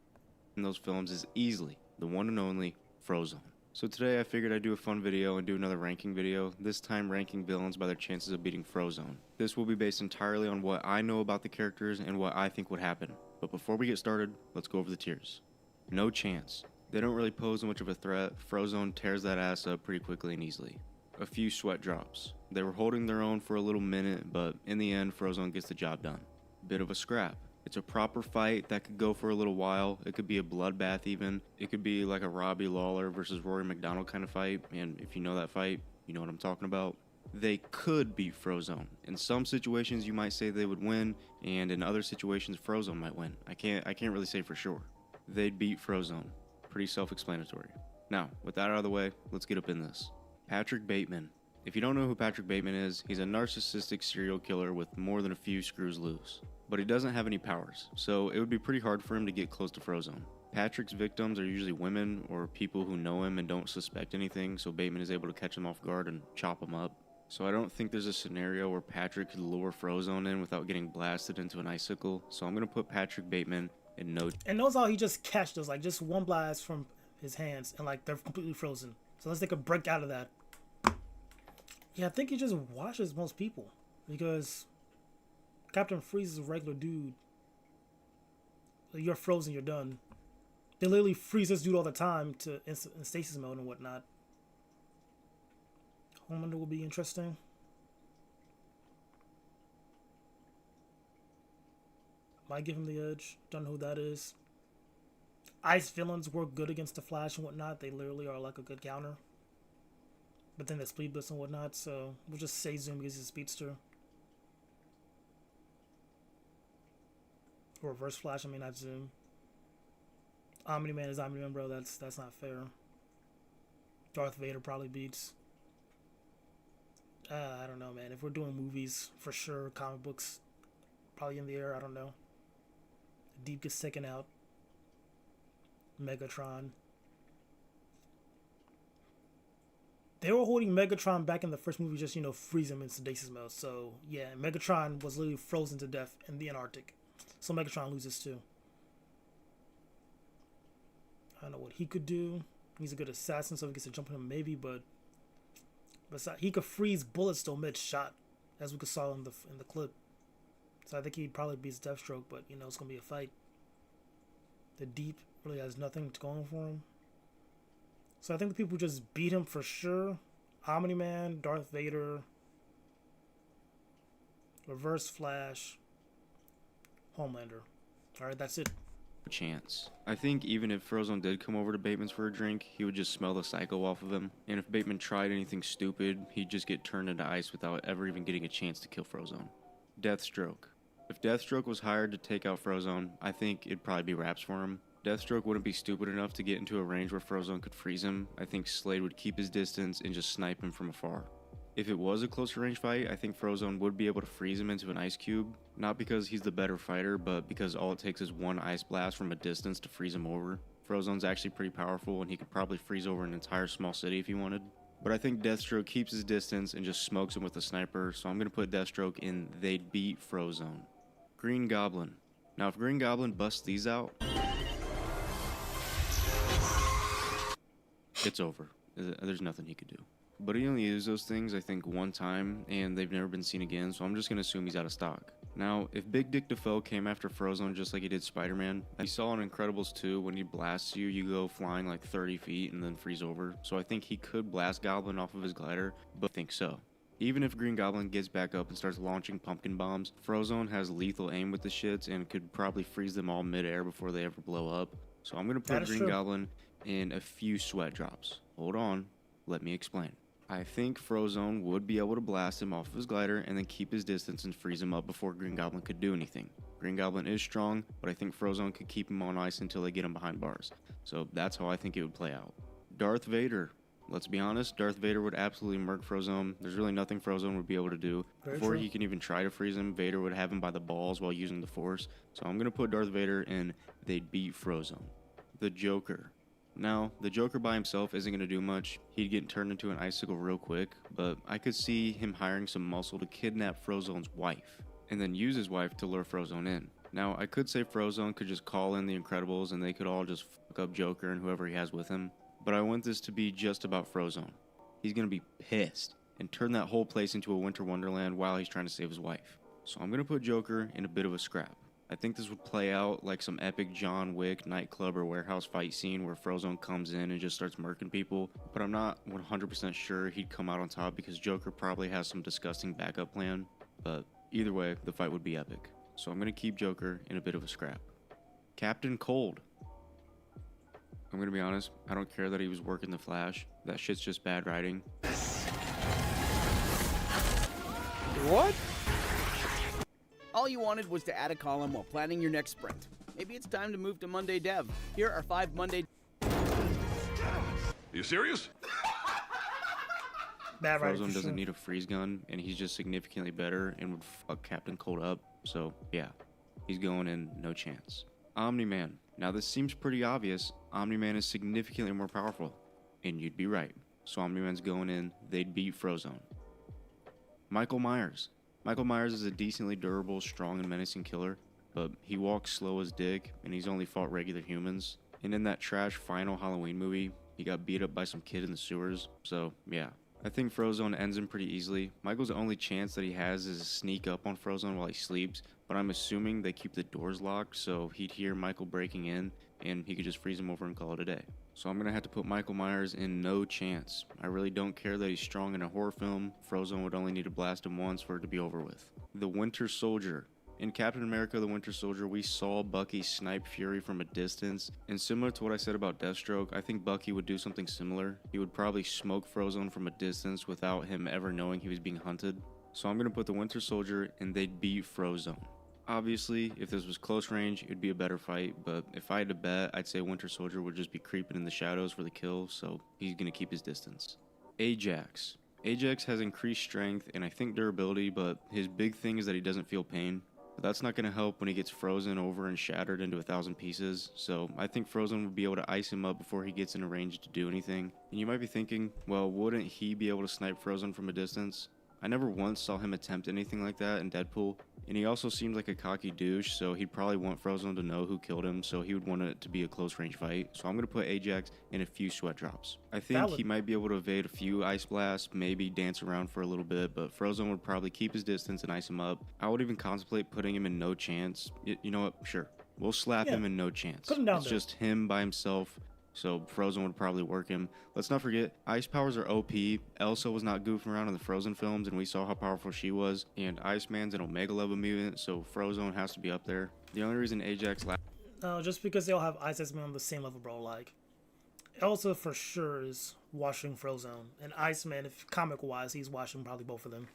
those films is easily the one and only Frozone. So today I figured I'd do a fun video and do another ranking video, this time ranking villains by their chances of beating Frozone. This will be based entirely on what I know about the characters and what I think would happen. But before we get started, let's go over the tiers. No chance. They don't really pose much of a threat. Frozone tears that ass up pretty quickly and easily. A few sweat drops. They were holding their own for a little minute, but in the end, Frozone gets the job done. Bit of a scrap. It's a proper fight that could go for a little while. It could be a bloodbath even. It could be like a Robbie Lawler versus Rory McDonald kind of fight. And if you know that fight, you know what I'm talking about. They could beat Frozone. In some situations, you might say they would win, and in other situations, Frozone might win. I can't really say for sure. They'd beat Frozone. Pretty self-explanatory. Now, with that out of the way, let's get up in this. Patrick Bateman. If you don't know who Patrick Bateman is, he's a narcissistic serial killer with more than a few screws loose. But he doesn't have any powers, so it would be pretty hard for him to get close to Frozone. Patrick's victims are usually women or people who know him and don't suspect anything, so Bateman is able to catch them off guard and chop them up. So I don't think there's a scenario where Patrick could lure Frozone in without getting blasted into an icicle, so I'm going to put Patrick Bateman in no... And notice how he just catched us, like just one blast from his hands, and like they're completely frozen. So unless they could break out of that. Yeah, I think he just washes most people, because Captain Freeze is a regular dude. You're frozen, you're done. They literally freeze this dude all the time to in stasis mode and whatnot. Homelander will be interesting. Might give him the edge. Don't know who that is. Ice villains work good against the Flash and whatnot. They literally are like a good counter. But then the Speed Blitz and whatnot, so we'll just say Zoom because he's a speedster. Or Reverse Flash, I mean not Zoom. Omni-Man is Omni-Man, bro. That's not fair. Darth Vader probably beats. I don't know, man. If we're doing movies, for sure. Comic books, probably in the air. I don't know. Deep gets taken out. Megatron. They were holding Megatron back in the first movie, just, freeze him in stasis mode. So, yeah, Megatron was literally frozen to death in the Antarctic. So Megatron loses too. I don't know what he could do. He's a good assassin, so he gets to jump on him maybe, but he could freeze bullets still mid-shot, as we saw in the clip. So I think he probably beats Deathstroke, but, it's going to be a fight. The Deep really has nothing going for him. So I think the people just beat him for sure. Omni-Man, Darth Vader, Reverse Flash, Homelander. Alright, that's it. Chance. I think even if Frozone did come over to Bateman's for a drink, he would just smell the psycho off of him. And if Bateman tried anything stupid, he'd just get turned into ice without ever even getting a chance to kill Frozone. Deathstroke. If Deathstroke was hired to take out Frozone, I think it'd probably be Raps for him. Deathstroke wouldn't be stupid enough to get into a range where Frozone could freeze him. I think Slade would keep his distance and just snipe him from afar. If it was a closer range fight, I think Frozone would be able to freeze him into an ice cube. Not because he's the better fighter, but because all it takes is one ice blast from a distance to freeze him over. Frozone's actually pretty powerful and he could probably freeze over an entire small city if he wanted. But I think Deathstroke keeps his distance and just smokes him with a sniper, so I'm going to put Deathstroke in they'd beat Frozone. Green Goblin. Now if Green Goblin busts these out, it's over. There's nothing he could do. But he only used those things, I think, one time, and they've never been seen again, so I'm just gonna assume he's out of stock. Now, if Big Dick Defoe came after Frozone just like he did Spider-Man, you saw in Incredibles 2, when he blasts you, you go flying like 30 feet and then freeze over. So I think he could blast Goblin off of his glider, but I think so. Even if Green Goblin gets back up and starts launching pumpkin bombs, Frozone has lethal aim with the shits and could probably freeze them all mid-air before they ever blow up. So I'm gonna put Green Goblin in a few sweat drops. Hold on, let me explain. I think Frozone would be able to blast him off of his glider and then keep his distance and freeze him up before Green Goblin could do anything. Green Goblin is strong, but I think Frozone could keep him on ice until they get him behind bars. So that's how I think it would play out. Darth Vader. Let's be honest, Darth Vader would absolutely murk Frozone. There's really nothing Frozone would be able to do. Before he can even try to freeze him, Vader would have him by the balls while using the Force. So I'm going to put Darth Vader in they'd beat Frozone. The Joker. Now, the Joker by himself isn't going to do much. He'd get turned into an icicle real quick, but I could see him hiring some muscle to kidnap Frozone's wife, and then use his wife to lure Frozone in. Now, I could say Frozone could just call in the Incredibles and they could all just fuck up Joker and whoever he has with him, but I want this to be just about Frozone. He's going to be pissed and turn that whole place into a winter wonderland while he's trying to save his wife. So I'm going to put Joker in a bit of a scrap. I think this would play out like some epic John Wick nightclub or warehouse fight scene where Frozone comes in and just starts murking people, but I'm not 100% sure he'd come out on top because Joker probably has some disgusting backup plan, but either way, the fight would be epic. So I'm going to keep Joker in a bit of a scrap. Captain Cold. I'm going to be honest, I don't care that he was working the Flash. That shit's just bad writing. What? All you wanted was to add a column while planning your next sprint. Maybe it's time to move to Monday Dev. Here are 5 Monday... You serious? Frozone doesn't need a freeze gun, and he's just significantly better and would fuck Captain Cold up. So, yeah, he's going in no chance. Omni-Man. Now, this seems pretty obvious. Omni-Man is significantly more powerful, and you'd be right. So Omni-Man's going in, they'd beat Frozone. Michael Myers. Michael Myers is a decently durable, strong, and menacing killer, but he walks slow as dick, and he's only fought regular humans. And in that trash final Halloween movie, he got beat up by some kid in the sewers, so yeah. I think Frozone ends him pretty easily. Michael's only chance that he has is to sneak up on Frozone while he sleeps, but I'm assuming they keep the doors locked, so he'd hear Michael breaking in, and he could just freeze him over and call it a day. So I'm going to have to put Michael Myers in no chance. I really don't care that he's strong in a horror film. Frozone would only need to blast him once for it to be over with. The Winter Soldier. In Captain America the Winter Soldier, we saw Bucky snipe Fury from a distance, and similar to what I said about Deathstroke, I think Bucky would do something similar. He would probably smoke Frozone from a distance without him ever knowing he was being hunted. So I'm going to put the Winter Soldier and they'd beat Frozone. Obviously, if this was close range, it'd be a better fight, but if I had to bet, I'd say Winter Soldier would just be creeping in the shadows for the kill, so he's going to keep his distance. Ajax. Ajax has increased strength and I think durability, but his big thing is that he doesn't feel pain. But that's not going to help when he gets frozen over and shattered into 1,000 pieces, so I think Frozone would be able to ice him up before he gets in a range to do anything. And you might be thinking, well, wouldn't he be able to snipe Frozone from a distance? I never once saw him attempt anything like that in Deadpool, and he also seemed like a cocky douche, so he'd probably want Frozone to know who killed him, so he would want it to be a close range fight. So I'm going to put Ajax in a few sweat drops. I think he might be able to evade a few ice blasts, maybe dance around for a little bit, but Frozone would probably keep his distance and ice him up. I would even contemplate putting him in no chance. You know what? Sure. We'll slap him in no chance. Put him down it's just him by himself, so Frozone would probably work him. Let's not forget, ice powers are OP. Elsa was not goofing around in the Frozen films, and we saw how powerful she was. And Iceman's an Omega level mutant, so Frozone has to be up there. The only reason Ajax No, just because they all have Iceman on the same level, bro. Like, Elsa for sure is watching Frozone, and Iceman, if comic-wise, he's watching probably both of them.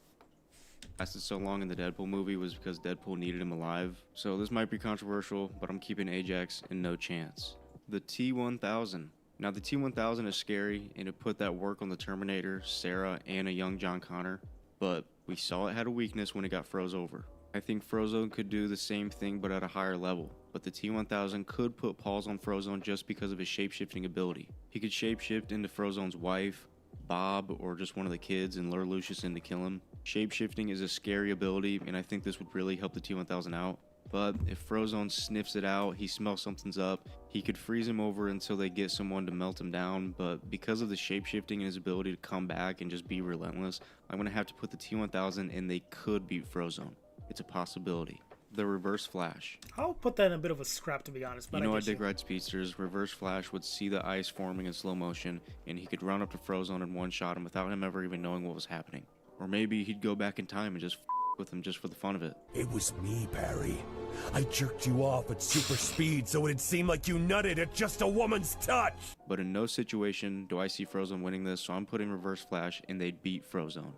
lasted so long in the Deadpool movie was because Deadpool needed him alive. So this might be controversial, but I'm keeping Ajax in no chance. The T-1000. Now the T-1000 is scary, and it put that work on the Terminator, Sarah, and a young John Connor, but we saw it had a weakness when it got froze over. I think Frozone could do the same thing but at a higher level, but the T-1000 could put pause on Frozone just because of his shapeshifting ability. He could shapeshift into Frozone's wife, Bob, or just one of the kids and lure Lucius in to kill him. Shapeshifting is a scary ability, and I think this would really help the T-1000 out. But if Frozone sniffs it out, he smells something's up, he could freeze him over until they get someone to melt him down, but because of the shapeshifting and his ability to come back and just be relentless, I'm going to have to put the T-1000 and they could beat Frozone. It's a possibility. The Reverse Flash. I'll put that in a bit of a scrap, to be honest. But You know I get dig ride speedsters. Reverse Flash would see the ice forming in slow motion, and he could run up to Frozone and one-shot him without him ever even knowing what was happening. Or maybe he'd go back in time and just with him just for the fun of it. It was me, Barry. I jerked you off at super speed so it'd seem like you nutted at just a woman's touch. But in no situation do I see Frozone winning this, so I'm putting Reverse Flash and they'd beat Frozone.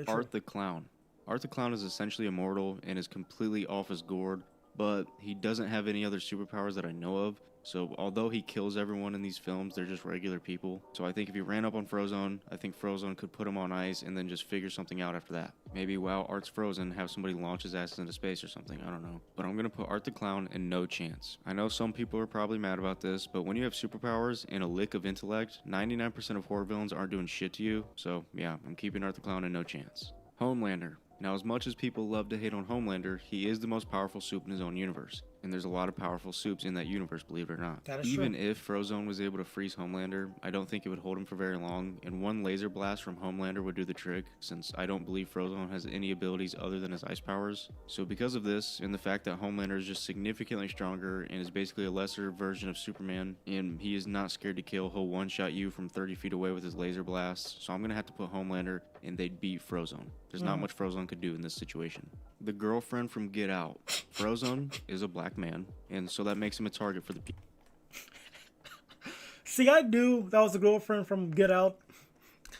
Art the Clown. Art the Clown is essentially immortal and is completely off his gourd, but he doesn't have any other superpowers that I know of. So although he kills everyone in these films, they're just regular people. So I think if he ran up on Frozone, I think Frozone could put him on ice and then just figure something out after that. Maybe while Art's frozen, have somebody launch his ass into space or something, I don't know. But I'm gonna put Art the Clown in no chance. I know some people are probably mad about this, but when you have superpowers and a lick of intellect, 99% of horror villains aren't doing shit to you. So yeah, I'm keeping Art the Clown in no chance. Homelander. Now, as much as people love to hate on Homelander, he is the most powerful soup in his own universe. And there's a lot of powerful soups in that universe, believe it or not. That is Even true. if Frozone was able to freeze Homelander, I don't think it would hold him for very long, and one laser blast from Homelander would do the trick, since I don't believe Frozone has any abilities other than his ice powers. So because of this, and the fact that Homelander is just significantly stronger and is basically a lesser version of Superman, and he is not scared to kill, he'll one-shot you from 30 feet away with his laser blasts, so I'm going to have to put Homelander, and they'd beat Frozone. There's not much Frozone could do in this situation. The girlfriend from Get Out. Frozone is a black man, and so that makes him a target for the people. See, I knew that was the girlfriend from Get Out.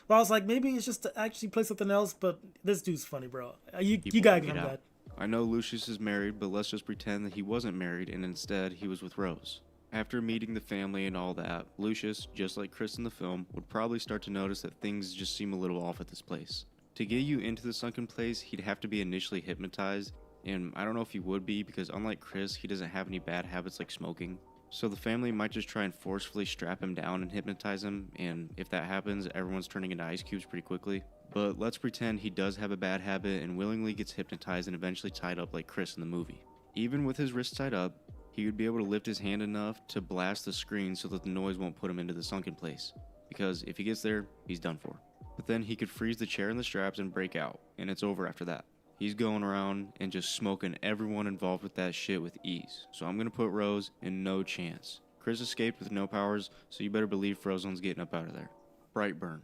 But I was like, maybe it's just to actually play something else, but this dude's funny, bro. You gotta give him that. I know Lucius is married, but let's just pretend that he wasn't married and instead he was with Rose. After meeting the family and all that, Lucius, just like Chris in the film, would probably start to notice that things just seem a little off at this place. To get you into the sunken place, he'd have to be initially hypnotized, and I don't know if he would be because unlike Chris, he doesn't have any bad habits like smoking. So the family might just try and forcefully strap him down and hypnotize him, and if that happens, everyone's turning into ice cubes pretty quickly. But let's pretend he does have a bad habit and willingly gets hypnotized and eventually tied up like Chris in the movie. Even with his wrists tied up, he would be able to lift his hand enough to blast the screen so that the noise won't put him into the sunken place. Because if he gets there, he's done for. But then he could freeze the chair and the straps and break out, and it's over after that. He's going around and just smoking everyone involved with that shit with ease. So I'm gonna put Rose in no chance. Chris escaped with no powers, so you better believe Frozone's getting up out of there. Brightburn.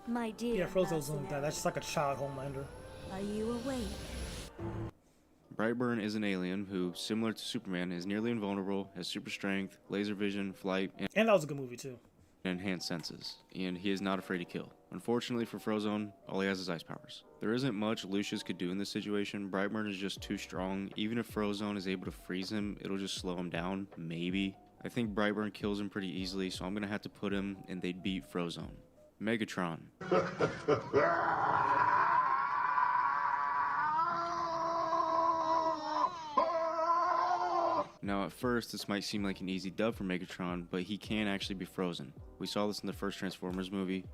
My dear. Yeah, Frozone's like that. That's just like a child Homelander. Are you awake? Brightburn is an alien who, similar to Superman, is nearly invulnerable, has super strength, laser vision, flight, And that was a good movie too. and enhanced senses, and he is not afraid to kill. Unfortunately for Frozone, all he has is ice powers. There isn't much Lucius could do in this situation. Brightburn is just too strong. Even if Frozone is able to freeze him, it'll just slow him down, maybe. I think Brightburn kills him pretty easily, so I'm gonna have to put him and they'd beat Frozone. Megatron. Now at first this might seem like an easy dub for Megatron, but he can actually be frozen. We saw this in the first Transformers movie.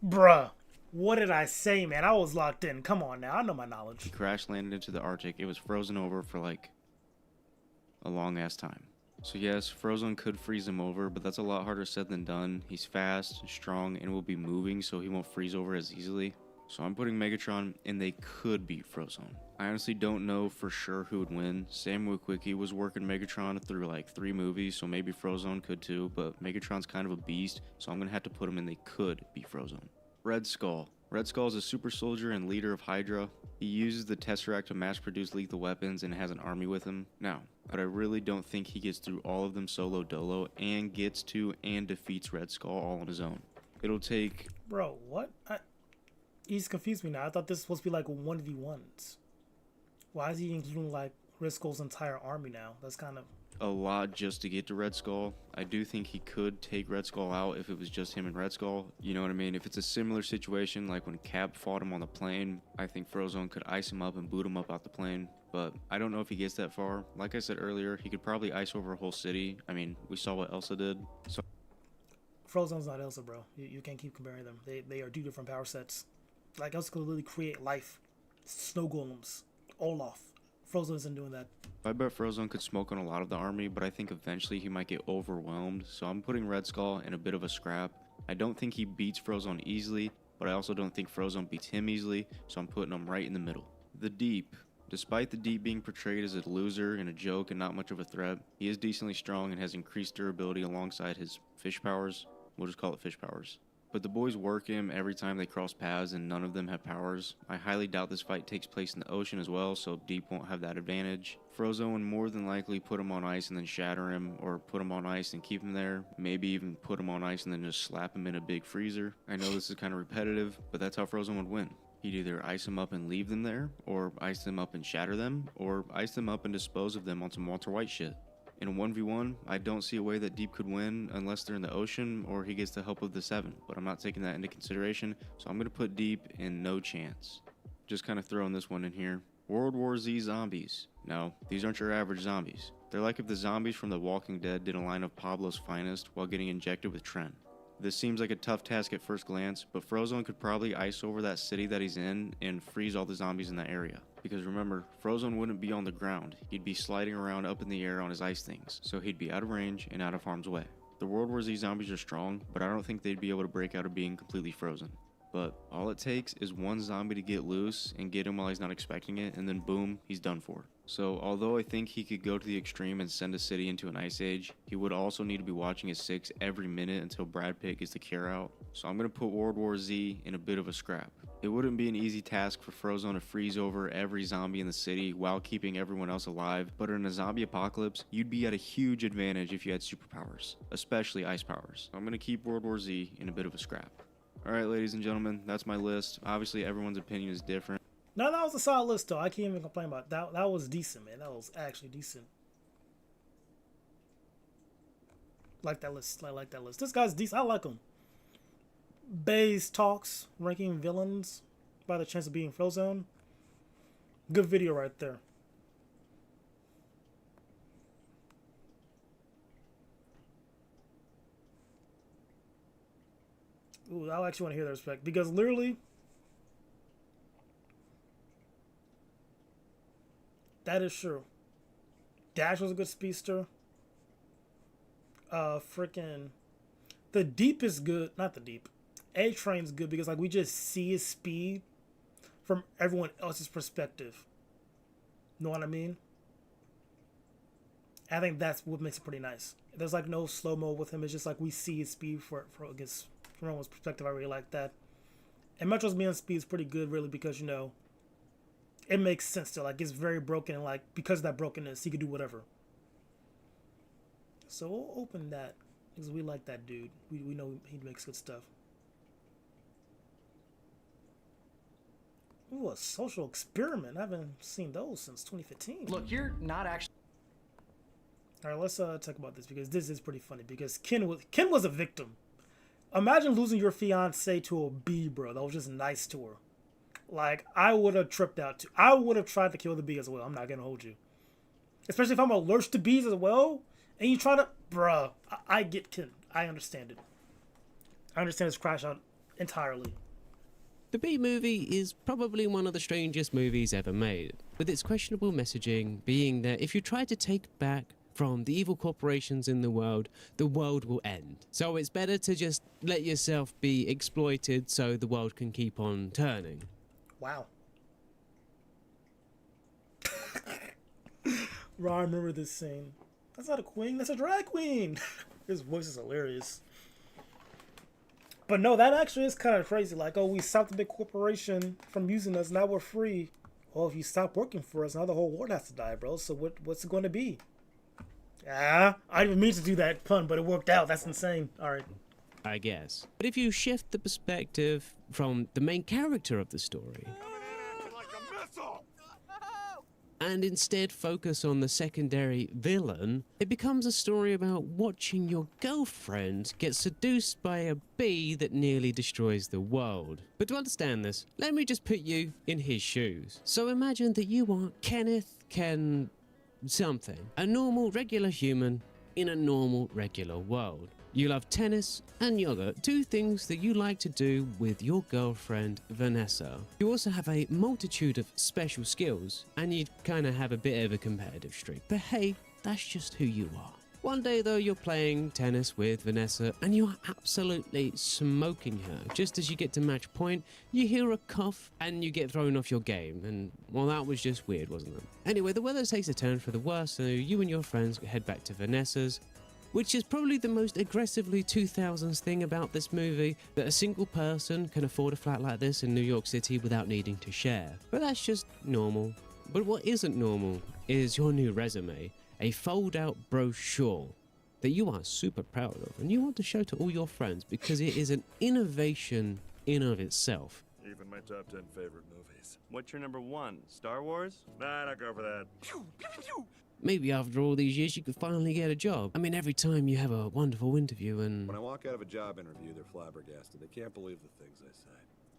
Bruh, what did I say, man? I was locked in. Come on now, I know my knowledge. He crash landed into the Arctic. It was frozen over for like a long ass time. So yes, Frozone could freeze him over, but that's a lot harder said than done. He's fast, strong, and will be moving, so he won't freeze over as easily. So I'm putting Megatron, and they could beat Frozone. I honestly don't know for sure who would win. Sam Witwicky was working Megatron through like 3 movies, so maybe Frozone could too, but Megatron's kind of a beast, so I'm gonna have to put him in they could beat Frozone. Red Skull. Red Skull is a super soldier and leader of Hydra. He uses the Tesseract to mass produce lethal weapons and has an army with him. Now, but I really don't think he gets through all of them solo dolo and gets to and defeats Red Skull all on his own. It'll take... Bro, what? He's confused me now. I thought this was supposed to be like 1v1s. Why is he including like Red Skull's entire army now? That's kind of... a lot just to get to Red Skull. I do think he could take Red Skull out if it was just him and Red Skull. You know what I mean? If it's a similar situation like when Cap fought him on the plane, I think Frozone could ice him up and boot him up out the plane. But I don't know if he gets that far. Like I said earlier, he could probably ice over a whole city. I mean, we saw what Elsa did. So Frozone's not Elsa, bro. You can't keep comparing them. They are 2 different power sets. Like Elsa could literally create life. Snow golems. Olaf. Frozone isn't doing that. I bet Frozone could smoke on a lot of the army, but I think eventually he might get overwhelmed. So I'm putting Red Skull in a bit of a scrap. I don't think he beats Frozone easily, but I also don't think Frozone beats him easily, so I'm putting him right in the middle. The Deep. Despite the Deep being portrayed as a loser and a joke and not much of a threat, he is decently strong and has increased durability alongside his fish powers. We'll just call it fish powers. But the boys work him every time they cross paths and none of them have powers. I highly doubt this fight takes place in the ocean as well, so Deep won't have that advantage. Frozone would more than likely put him on ice and then shatter him, or put him on ice and keep him there. Maybe even put him on ice and then just slap him in a big freezer. I know this is kind of repetitive, but that's how Frozone would win. He'd either ice them up and leave them there, or ice them up and shatter them, or ice them up and dispose of them on some Walter White shit. In a 1v1, I don't see a way that Deep could win unless they're in the ocean or he gets the help of the 7, but I'm not taking that into consideration, so I'm going to put Deep in no chance. Just kind of throwing this one in here. World War Z zombies. No, these aren't your average zombies. They're like if the zombies from The Walking Dead did a line of Pablo's Finest while getting injected with Tren. This seems like a tough task at first glance, but Frozone could probably ice over that city that he's in and freeze all the zombies in that area. Because remember, Frozone wouldn't be on the ground, he'd be sliding around up in the air on his ice things, so he'd be out of range and out of harm's way. The World War Z zombies are strong, but I don't think they'd be able to break out of being completely frozen. But all it takes is one zombie to get loose and get him while he's not expecting it, and then boom, he's done for. So although I think he could go to the extreme and send a city into an ice age, he would also need to be watching his 6 every minute until Brad Pitt gets the cure out. So I'm going to put World War Z in a bit of a scrap. It wouldn't be an easy task for Frozone to freeze over every zombie in the city while keeping everyone else alive, but in a zombie apocalypse, you'd be at a huge advantage if you had superpowers, especially ice powers. So I'm going to keep World War Z in a bit of a scrap. Alright, ladies and gentlemen, that's my list. Obviously, everyone's opinion is different. No, that was a solid list, though. I can't even complain about that. That was decent, man. That was actually decent. Like that list. I like that list. This guy's decent. I like him. Baze Talks, ranking villains by the chance of being Frozone. Good video right there. Ooh, I actually want to hear the respect because literally, that is true. Dash was a good speedster. Freaking, the Deep is good. Not the Deep. A-Train's good because like we just see his speed from everyone else's perspective. Know what I mean? I think that's what makes it pretty nice. There's like no slow-mo with him. It's just like we see his speed from against from everyone's perspective. I really like that. And Metro's being speed is pretty good, really, because you know it makes sense to like it's very broken, and like because of that brokenness, he could do whatever. So we'll open that because we like that dude. We know he makes good stuff. Ooh, a social experiment. I haven't seen those since 2015. Look, you're not actually. All right, let's talk about this because this is pretty funny. Because Ken was a victim. Imagine losing your fiance to a bee, bro. That was just nice to her. Like I would have tripped out too. I would have tried to kill the bee as well. I'm not gonna hold you. Especially if I'm allergic to bees as well. And you try to, bruh. I get Ken. I understand it. I understand his crash out entirely. The Bee Movie is probably one of the strangest movies ever made, with its questionable messaging being that if you try to take back from the evil corporations in the world will end. So it's better to just let yourself be exploited so the world can keep on turning. Wow. Bro, I remember this scene. That's not a queen, that's a drag queen. His voice is hilarious. But no, that actually is kind of crazy. Like, oh, we stopped the big corporation from using us, now we're free. Well, if you stop working for us, now the whole world has to die, bro. So what's it going to be? I didn't mean to do that pun, but it worked out. That's insane. All right. I guess. But if you shift the perspective from the main character of the story and instead focus on the secondary villain, it becomes a story about watching your girlfriend get seduced by a bee that nearly destroys the world. But to understand this, let me just put you in his shoes. So imagine that you are Ken something, a normal regular human in a normal regular world. You love tennis and yoga, two things that you like to do with your girlfriend, Vanessa. You also have a multitude of special skills, and you kind of have a bit of a competitive streak. But hey, that's just who you are. One day though, you're playing tennis with Vanessa, and you're absolutely smoking her. Just as you get to match point, you hear a cough, and you get thrown off your game. And, well, that was just weird, wasn't it? Anyway, the weather takes a turn for the worse, so you and your friends head back to Vanessa's, which is probably the most aggressively 2000s thing about this movie, that a single person can afford a flat like this in New York City without needing to share. But that's just normal. But what isn't normal is your new resume, a fold-out brochure that you are super proud of and you want to show to all your friends because it is an innovation in of itself. Even my top 10 favorite movies. What's your number one? Star Wars? Nah, not go for that. Maybe after all these years you could finally get a job. I mean, every time you have a wonderful interview and... When I walk out of a job interview, they're flabbergasted. They can't believe the things I say.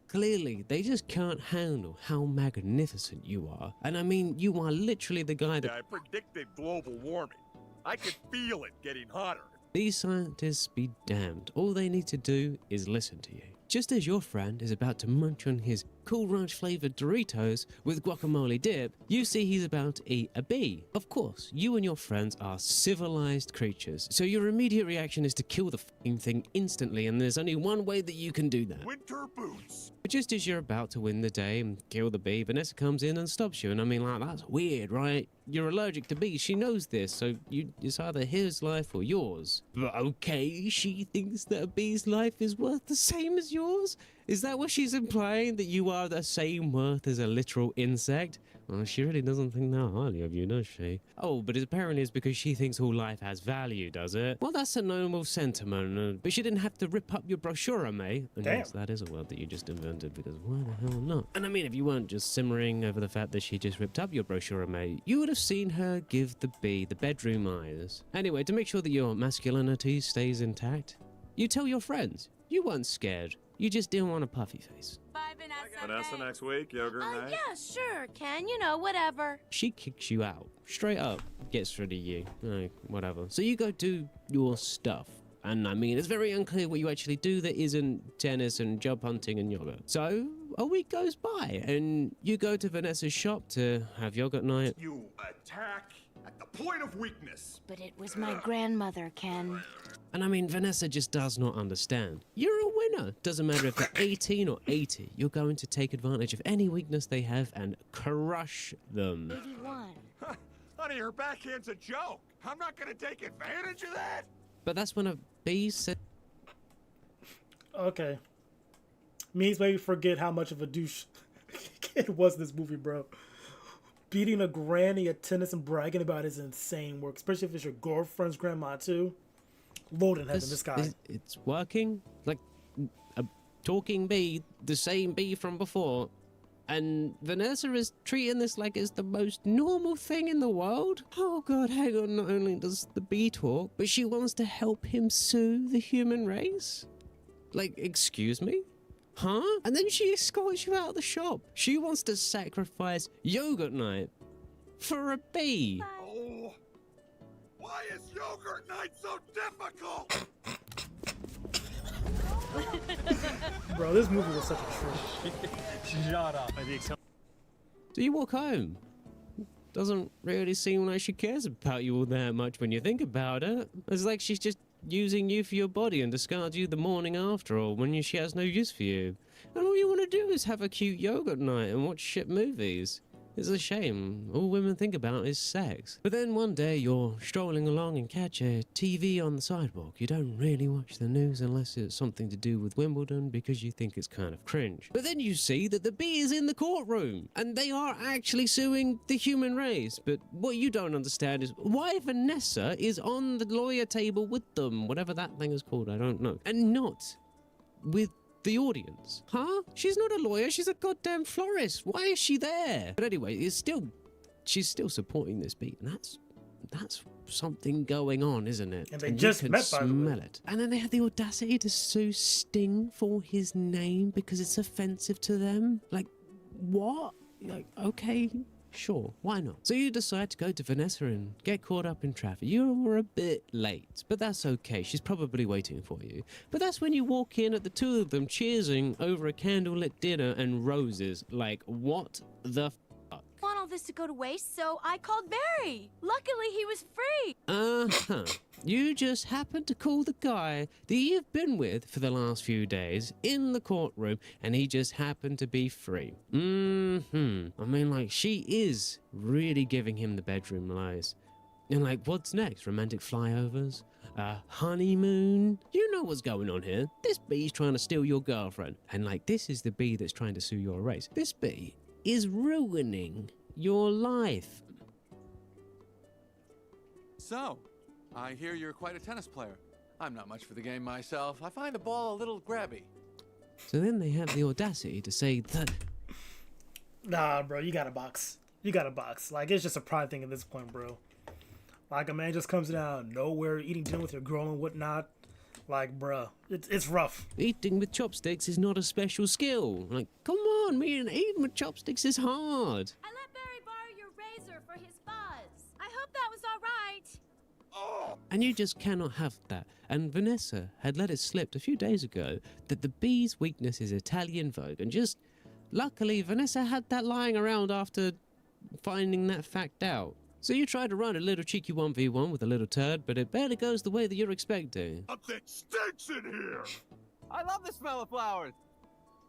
Clearly, they just can't handle how magnificent you are. And I mean, you are literally the guy that... Yeah, I predicted global warming. I could feel it getting hotter. These scientists be damned. All they need to do is listen to you. Just as your friend is about to munch on his Cool Ranch flavored Doritos with guacamole dip, you see he's about to eat a bee. Of course, you and your friends are civilized creatures, so your immediate reaction is to kill the f***ing thing instantly, and there's only one way that you can do that. Winter boots. But just as you're about to win the day and kill the bee, Vanessa comes in and stops you, and I mean, like, that's weird, right? You're allergic to bees, she knows this, so it's either his life or yours. But okay, she thinks that a bee's life is worth the same as yours? Is that what she's implying, that you are the same worth as a literal insect? Well, she really doesn't think that highly of you, does she? Oh, but apparently it's because she thinks all life has value, does it? Well, that's a noble sentiment, but she didn't have to rip up your brochure, mate. And yes, that is a word that you just invented, because why the hell not? And I mean, if you weren't just simmering over the fact that she just ripped up your brochure, mate, you would have seen her give the bee the bedroom eyes. Anyway, to make sure that your masculinity stays intact, you tell your friends you weren't scared. You just didn't want a puffy face. Bye, Vanessa. Vanessa next week, yogurt night. Yeah, sure, Ken. You know, whatever. She kicks you out. Straight up. Gets rid of you. Whatever. So you go do your stuff. And I mean, it's very unclear what you actually do that isn't tennis and job hunting and yoga. So a week goes by and you go to Vanessa's shop to have yogurt night. You attack at the point of weakness. But it was my grandmother, Ken. And I mean, Vanessa just does not understand. You're a winner. Doesn't matter if they're 18 or 80. You're going to take advantage of any weakness they have and crush them. 81. Honey, her backhand's a joke. I'm not going to take advantage of that. But that's when a bee said... Okay. Means maybe forget how much of a douche kid was this movie, bro. Beating a granny at tennis and bragging about it is insane work, especially if it's your girlfriend's grandma too. Lord in heaven, this guy. It's working. Like a talking bee, the same bee from before. And Vanessa is treating this like it's the most normal thing in the world. Oh god, hang on, not only does the bee talk, but she wants to help him soothe the human race? Like, excuse me? Huh? And then she escorts you out of the shop. She wants to sacrifice yogurt night for a bee. Oh, why is yogurt night so difficult? Bro, this movie was such a treat. Shut up. So you walk home. doesn't really seem like she cares about you all that much when you think about it. It's like she's just using you for your body and discards you the morning after all when she has no use for you. And all you want to do is have a cute yoga night and watch shit movies. It's a shame. All women think about is sex. But then one day you're strolling along and catch a TV on the sidewalk. You don't really watch the news unless it's something to do with Wimbledon because you think it's kind of cringe. But then you see that the bee is in the courtroom and they are actually suing the human race. But what you don't understand is why Vanessa is on the lawyer table with them, whatever that thing is called, I don't know. And not with the audience. Huh? She's not a lawyer, she's a goddamn florist. Why is she there? But anyway, she's still supporting this beat, and that's something going on, isn't it? And they you just can met, by the way. smell it. And then they had the audacity to sue Sting for his name because it's offensive to them. Like, what? Like, okay, sure, why not? So you decide to go to Vanessa and get caught up in traffic. You were a bit late, but that's okay. She's probably waiting for you. But that's when you walk in at the two of them cheersing over a candlelit dinner and roses. Like, what the Want all this to go to waste, so I called Barry. Luckily, he was free. Uh-huh. You just happened to call the guy that you've been with for the last few days in the courtroom, and he just happened to be free. Mm-hmm. I mean, like, she is really giving him the bedroom lies. And, like, what's next? Romantic flyovers? A honeymoon? You know what's going on here. This bee's trying to steal your girlfriend. And, like, this is the bee that's trying to sue your race. This bee is ruining your life. So, I hear you're quite a tennis player. I'm not much for the game myself. I find the ball a little grabby. So then they have the audacity to say that... Nah, bro, you gotta box. You gotta box. Like, it's just a pride thing at this point, bro. Like, a man just comes down nowhere, eating dinner with your girl and whatnot. Like, bruh, it's rough. Eating with chopsticks is not a special skill. Like, come on, man, eating with chopsticks is hard. I let Barry borrow your razor for his buzz. I hope that was all right. And you just cannot have that. And Vanessa had let it slip a few days ago that the bee's weakness is Italian Vogue. And just, luckily, Vanessa had that lying around after finding that fact out. So you try to run a little cheeky 1v1 with a little turd, but it barely goes the way that you're expecting. Something stinks in here! I love the smell of flowers.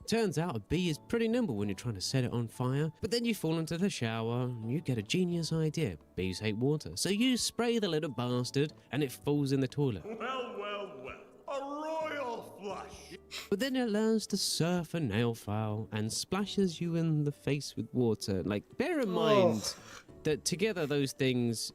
Turns out a bee is pretty nimble when you're trying to set it on fire, but then you fall into the shower and you get a genius idea. Bees hate water, so you spray the little bastard and it falls in the toilet. Well, well, well. A royal flush! But then it learns to surf a nail file and splashes you in the face with water. Like, bear in mind that together those things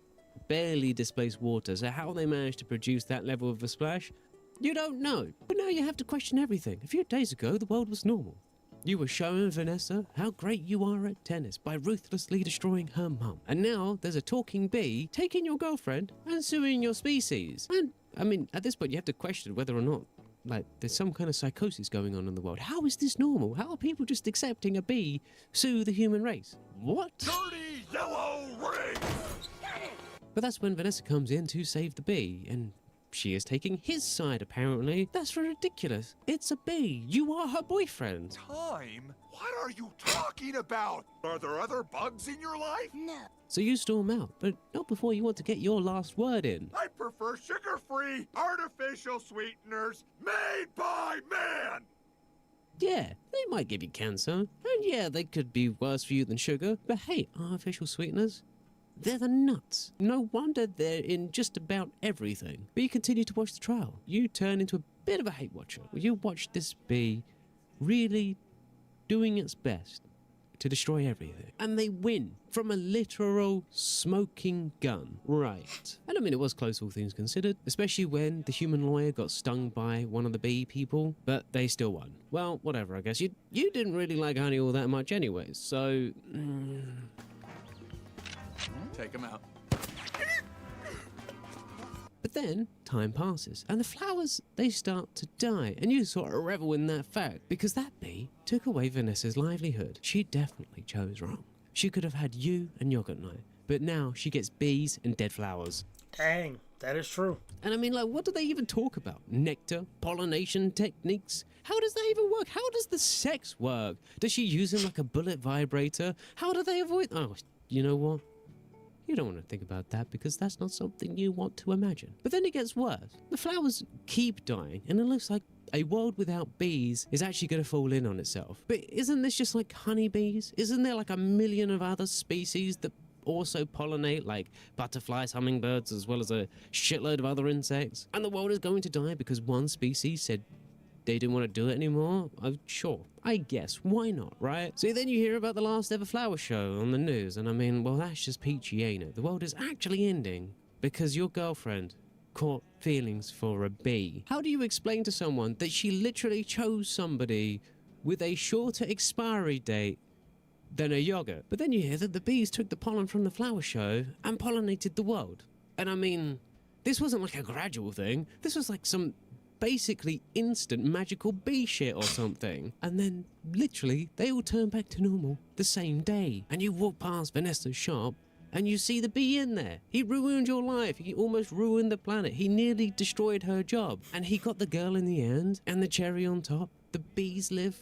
barely displace water, so how they manage to produce that level of a splash, you don't know. But now you have to question everything. A few days ago, the world was normal. You were showing Vanessa how great you are at tennis by ruthlessly destroying her mum. And now there's a talking bee taking your girlfriend and suing your species. And, I mean, at this point you have to question whether or not, like, there's some kind of psychosis going on in the world. How is this normal? How are people just accepting a bee sue the human race? What? Dirty yellow ring! But that's when Vanessa comes in to save the bee, and she is taking his side, apparently. That's ridiculous. It's a bee. You are her boyfriend. Time? What are you talking about? Are there other bugs in your life? No. So you storm out, but not before you want to get your last word in. I prefer sugar-free, artificial sweeteners made by man! Yeah, they might give you cancer, and yeah, they could be worse for you than sugar, but hey, artificial sweeteners, they're the nuts. No wonder they're in just about everything. But you continue to watch the trial. You turn into a bit of a hate watcher. You watch this bee really doing its best to destroy everything. And they win from a literal smoking gun. Right. And I mean, it was close, all things considered, especially when the human lawyer got stung by one of the bee people, but they still won. Well, whatever, I guess. You didn't really like honey all that much anyways, so... Take him out. But then, time passes, and the flowers, they start to die, and you sort of revel in that fact, because that bee took away Vanessa's livelihood. She definitely chose wrong. She could have had you and yogurt night, but now she gets bees and dead flowers. Dang, that is true. And I mean, like, what do they even talk about? Nectar? Pollination techniques? How does that even work? How does the sex work? Does she use him like a bullet vibrator? How do they avoid... Oh, you know what? You don't want to think about that because that's not something you want to imagine. But then it gets worse. The flowers keep dying, and it looks like a world without bees is actually going to fall in on itself. But isn't this just like honeybees? Isn't there like a million of other species that also pollinate, like butterflies, hummingbirds, as well as a shitload of other insects? And the world is going to die because one species said they didn't want to do it anymore? Sure, I guess, why not, right? So then you hear about the last ever flower show on the news, and I mean, well, that's just peachy, ain't it? The world is actually ending because your girlfriend caught feelings for a bee. How do you explain to someone that she literally chose somebody with a shorter expiry date than a yogurt? But then you hear that the bees took the pollen from the flower show and pollinated the world. And I mean, this wasn't like a gradual thing. This was like some basically instant magical bee shit or something. And then literally they all turn back to normal the same day. And you walk past Vanessa's shop and you see the bee in there. He ruined your life. He almost ruined the planet. He nearly destroyed her job. And he got the girl in the end. And the cherry on top, the bees live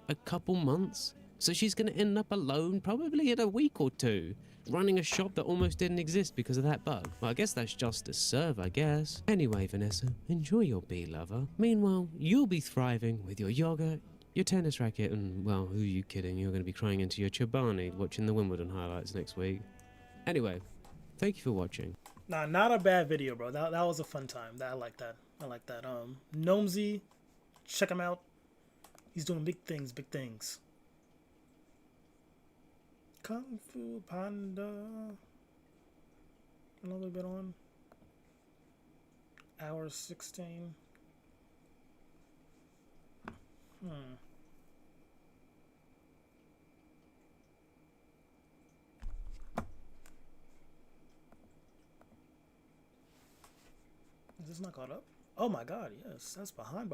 a couple months. So she's going to end up alone probably in a week or two, running a shop that almost didn't exist because of that bug. Well, I guess that's justice served, I guess. Anyway, Vanessa, enjoy your bee lover. Meanwhile, you'll be thriving with your yogurt, your tennis racket, and, well, who are you kidding? You're going to be crying into your Chobani watching the Wimbledon highlights next week. Anyway, thank you for watching. Nah, not a bad video, bro. That was a fun time. I like that. I like that. Gnomesy, check him out. He's doing big things, big things. Kung Fu Panda. A little bit on. Hour 16. Is this not caught up? Oh my god, yes. That's behind.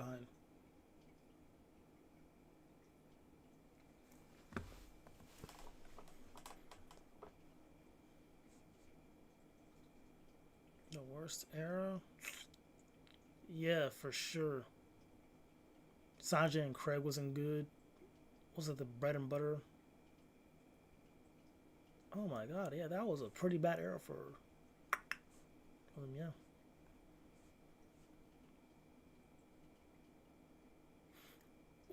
The worst era? Yeah, for sure. Sanjay and Craig wasn't good. Was it the bread and butter? Oh my god, yeah, that was a pretty bad era for them, yeah.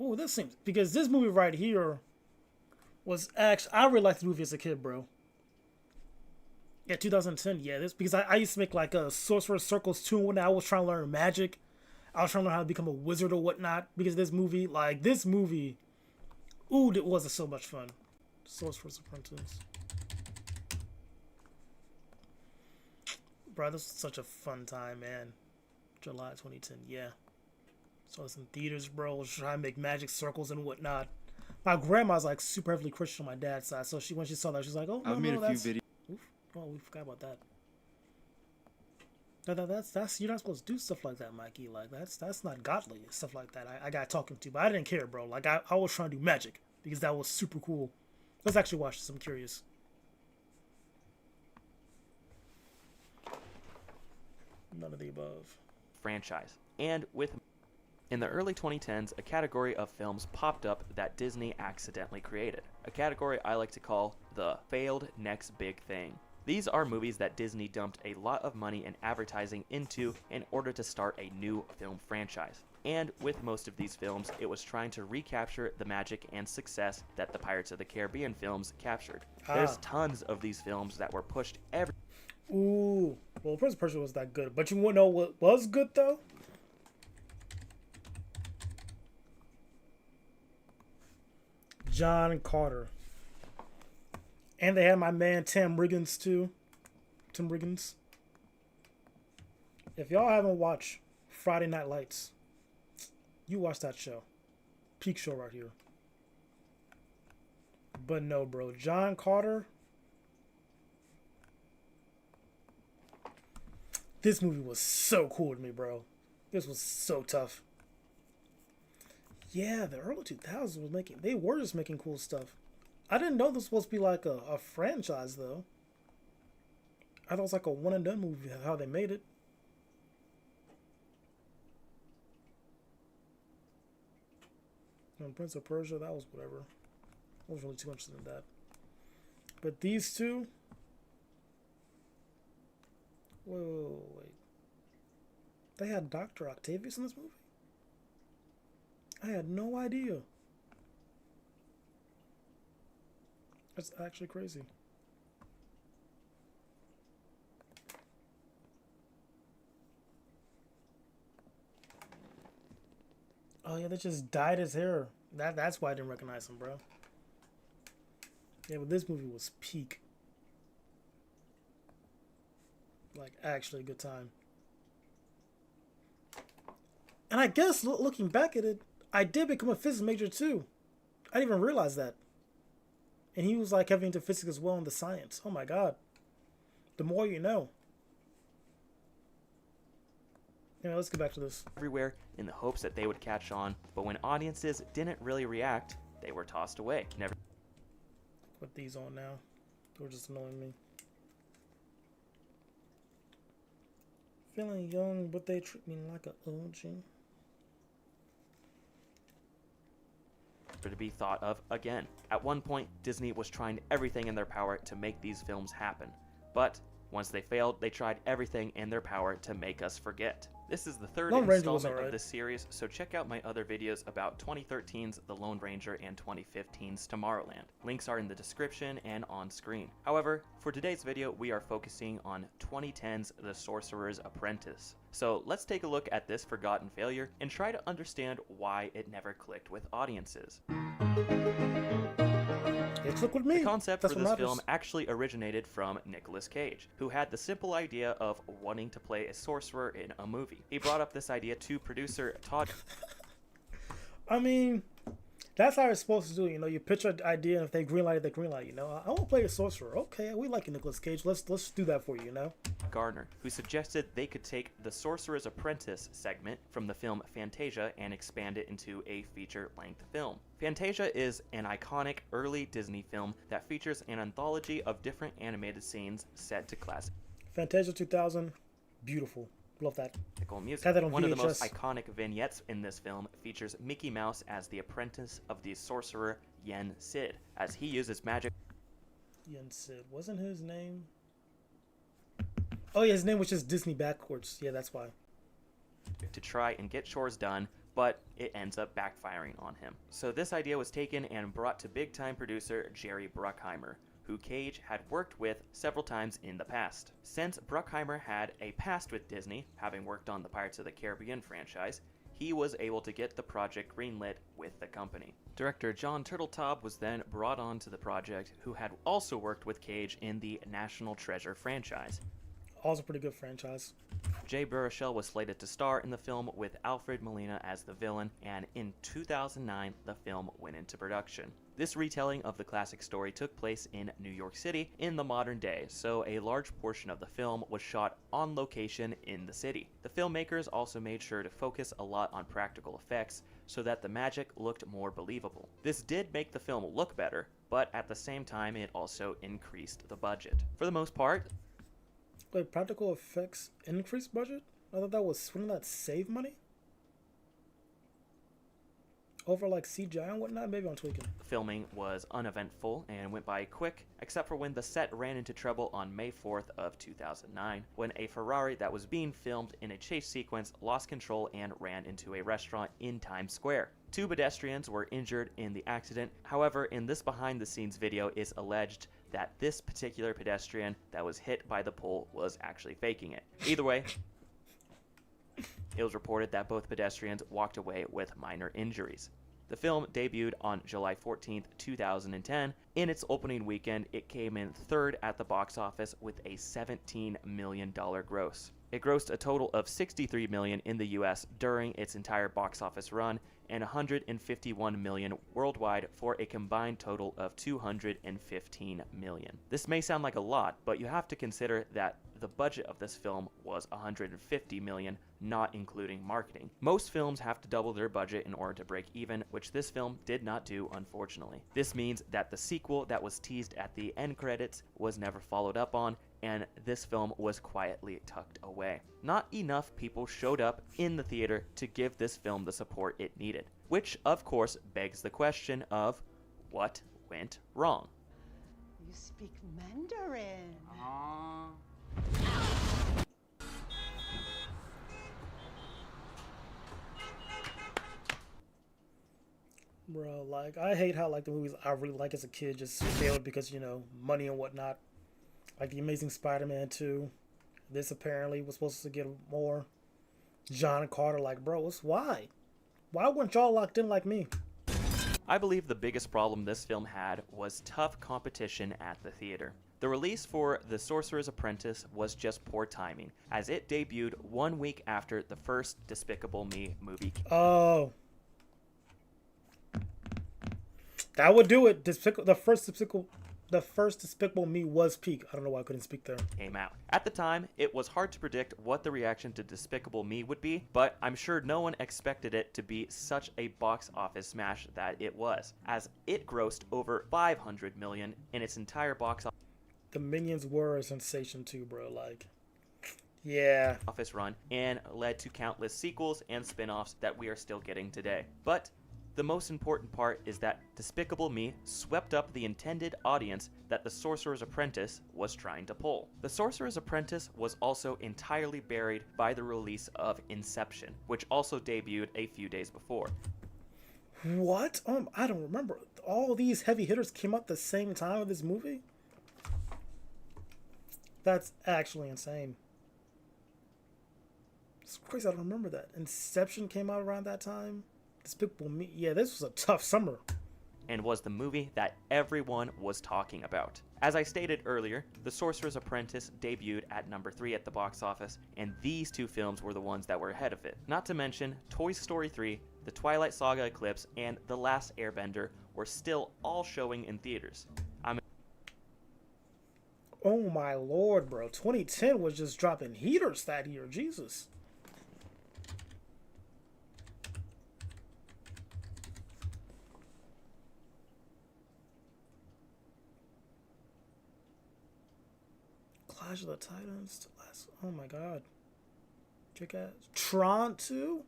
Oh, this seems, because this movie right here was actually, I really liked the movie as a kid, bro. Yeah, 2010, yeah, this, because I used to make like a Sorcerer's Circles 2 when I was trying to learn magic. I was trying to learn how to become a wizard or whatnot, because this movie, ooh, it was so much fun. Sorcerer's Apprentice. Bro, this was such a fun time, man. July 2010, yeah. So I was in theaters, bro. I was trying to make magic circles and whatnot. My grandma's like super heavily Christian on my dad's side, so when she saw that, she's like, "Oh no, I've made a few videos. Oof. Oh, we forgot about that. That's you're not supposed to do stuff like that, Mikey. Like that's not godly stuff like that. I got talking to, but I didn't care, bro. Like I was trying to do magic because that was super cool. Let's actually watch this. I'm curious. None of the above. Franchise. And in the early 2010s, a category of films popped up that Disney accidentally created. A category I like to call the failed next big thing. These are movies that Disney dumped a lot of money and advertising into in order to start a new film franchise. And with most of these films, it was trying to recapture the magic and success that the Pirates of the Caribbean films captured. There's tons of these films that were pushed every... Ooh, well, Prince of Persia was that good, but you want to know what was good though? John Carter. And they had my man Tim Riggins too. Tim Riggins. If y'all haven't watched Friday Night Lights, you watch that show. Peak show right here. But no, bro. John Carter. This movie was so cool to me, bro. This was so tough. Yeah, the early 2000s they were just making cool stuff. I didn't know this was supposed to be like a franchise though. I thought it was like a one and done movie how they made it. And Prince of Persia, that was whatever. I wasn't really too much into that. But these two, Wait. They had Dr. Octavius in this movie? I had no idea. That's actually crazy. Oh yeah, they just dyed his hair. That's why I didn't recognize him, bro. Yeah, but this movie was peak. Like, actually a good time. And I guess, looking back at it, I did become a physics major too. I didn't even realize that. And he was like heavy into physics as well in the science. Oh my god. The more you know. Anyway, let's get back to this. Everywhere in the hopes that they would catch on, but when audiences didn't really react, they were tossed away. Never Put these on now. They're just annoying me. Feeling young, but they treat me like a OG. to be thought of again. At one point, Disney was trying everything in their power to make these films happen. But once they failed, they tried everything in their power to make us forget. This is the third installment of this series, so check out my other videos about 2013's The Lone Ranger and 2015's Tomorrowland. Links are in the description and on screen. However, for today's video, we are focusing on 2010's The Sorcerer's Apprentice. So let's take a look at this forgotten failure and try to understand why it never clicked with audiences. With me. The concept for this film actually originated from Nicolas Cage, who had the simple idea of wanting to play a sorcerer in a movie. He brought up this idea to producer Todd. I mean, that's how it's supposed to do. You know, you pitch an idea, and if they greenlight it, they greenlight. You know, I want to play a sorcerer. Okay, we like Nicolas Cage. Let's do that for you. You know. Gardner, who suggested they could take the Sorcerer's Apprentice segment from the film Fantasia and expand it into a feature-length film. Fantasia is an iconic early Disney film that features an anthology of different animated scenes set to classic. Fantasia 2000, beautiful. Love that. Music. Had that on One VHS. of the most iconic vignettes in this film features Mickey Mouse as the apprentice of the sorcerer Yen Sid, as he uses magic. Yen Sid, wasn't his name? Oh yeah, his name was just Disney backwards. Yeah, that's why. To try and get chores done, but it ends up backfiring on him. So this idea was taken and brought to big-time producer Jerry Bruckheimer, who Cage had worked with several times in the past. Since Bruckheimer had a past with Disney, having worked on the Pirates of the Caribbean franchise, he was able to get the project greenlit with the company. Director John Turteltaub was then brought on to the project, who had also worked with Cage in the National Treasure franchise. Also pretty good franchise. Jay Baruchel was slated to star in the film with Alfred Molina as the villain, and in 2009, the film went into production. This retelling of the classic story took place in New York City in the modern day, so a large portion of the film was shot on location in the city. The filmmakers also made sure to focus a lot on practical effects so that the magic looked more believable. This did make the film look better, but at the same time it also increased the budget. For the most part, wait, practical effects increased budget? I thought wouldn't that save money? Over like CGI and whatnot? Maybe I'm tweaking. Filming was uneventful and went by quick, except for when the set ran into trouble on May 4th of 2009, when a Ferrari that was being filmed in a chase sequence lost control and ran into a restaurant in Times Square. 2 pedestrians were injured in the accident. However, in this behind-the-scenes video, it's alleged that this particular pedestrian that was hit by the pole was actually faking it. Either way, it was reported that both pedestrians walked away with minor injuries. The film debuted on July 14th, 2010. In its opening weekend, it came in third at the box office with a $17 million gross. It grossed a total of $63 million in the US during its entire box office run and $151 million worldwide for a combined total of $215 million. This may sound like a lot, but you have to consider that the budget of this film was $150 million, not including marketing. Most films have to double their budget in order to break even, which this film did not do, unfortunately. This means that the sequel that was teased at the end credits was never followed up on, and this film was quietly tucked away. Not enough people showed up in the theater to give this film the support it needed, which of course begs the question of what went wrong. You speak Mandarin. Bro, like, I hate how, like, the movies I really like as a kid just failed because, you know, money and whatnot. Like, The Amazing Spider-Man 2. This apparently was supposed to get more. John Carter, like, bro, why? Why weren't y'all locked in like me? I believe the biggest problem this film had was tough competition at the theater. The release for The Sorcerer's Apprentice was just poor timing, as it debuted 1 week after the first Despicable Me movie. Oh. That would do it. The first Despicable Me was peak. I don't know why I couldn't speak there. Came out. At the time, it was hard to predict what the reaction to Despicable Me would be, but I'm sure no one expected it to be such a box office smash that it was, as it grossed over $500 million in its entire box office. The Minions were a sensation too, bro. Like, yeah. Office run and led to countless sequels and spin-offs that we are still getting today. But the most important part is that Despicable Me swept up the intended audience that The Sorcerer's Apprentice was trying to pull. The Sorcerer's Apprentice was also entirely buried by the release of Inception, which also debuted a few days before. What? I don't remember. All these heavy hitters came out the same time of this movie? That's actually insane. It's crazy I don't remember that. Inception came out around that time? Despicable Me. Yeah, this was a tough summer. And was the movie that everyone was talking about. As I stated earlier, The Sorcerer's Apprentice debuted at number 3 at the box office, and these two films were the ones that were ahead of it. Not to mention, Toy Story 3, The Twilight Saga Eclipse, and The Last Airbender were still all showing in theaters. Oh my lord, bro. 2010 was just dropping heaters that year. Jesus. Clash of the Titans. Oh my god. Kick-Ass. Tron 2?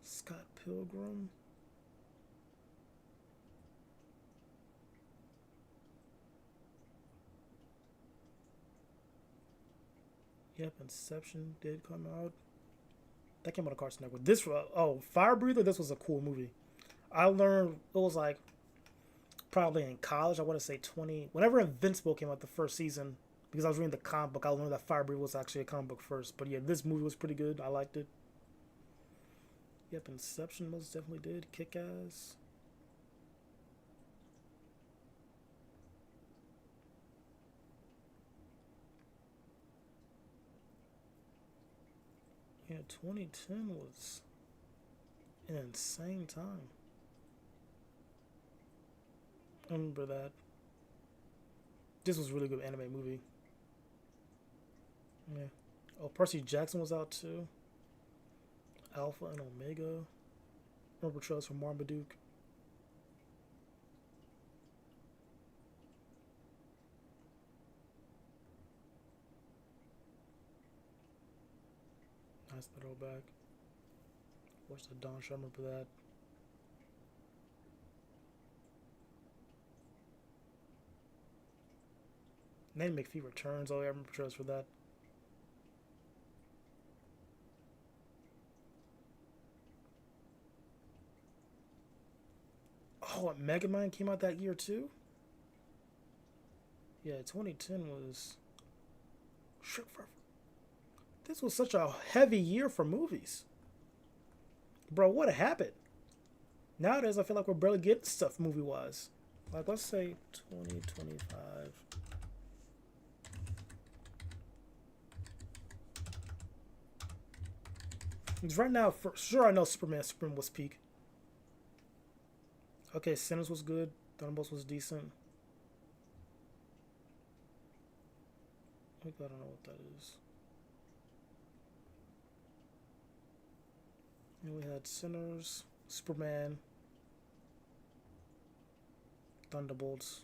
Scott Pilgrim. Yep, Inception did come out. That came out of Cartoon Network. This, Fire Breather, this was a cool movie. I learned, it was like, probably in college, I want to say whenever Invincible came out the first season, because I was reading the comic book, I learned that Fire Breather was actually a comic book first. But yeah, this movie was pretty good. I liked it. Yep, Inception most definitely did. Kick-Ass. Yeah, 2010 was an insane time. I remember that. This was a really good anime movie. Yeah. Oh, Percy Jackson was out too. Alpha and Omega. Remember Trails from Marmaduke. Nice throwback. Watch the Dawn Show, I remember that. Nanny McPhee Returns. Oh, yeah, I remember trailers for that. Oh, Mega Man came out that year too? Yeah, 2010 was... This was such a heavy year for movies. Bro, what happened? Nowadays, I feel like we're barely getting stuff movie-wise. Like, let's say 2025. Because right now, for sure, I know Superman was peak. Okay, Sinners was good. Thunderbolts was decent. I don't know what that is. And we had Sinners, Superman, Thunderbolts.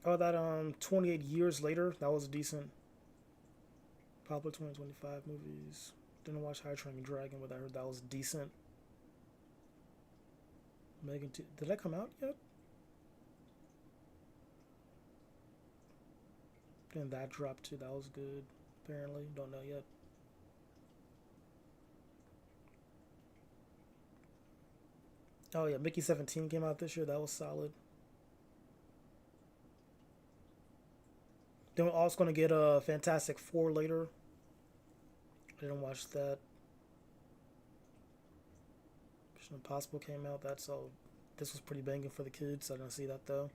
Oh, that 28 Years Later, that was decent. Popular 2025 movies. Didn't watch How to Train Your Dragon, but I heard that was decent. Megan, did that come out yet? And that dropped too. That was good. Apparently, don't know yet. Oh yeah, Mickey 17 came out this year. That was solid. Then we're also gonna get a Fantastic Four later. I didn't watch that. Mission Impossible came out. That's all. This was pretty banging for the kids. I didn't see that though.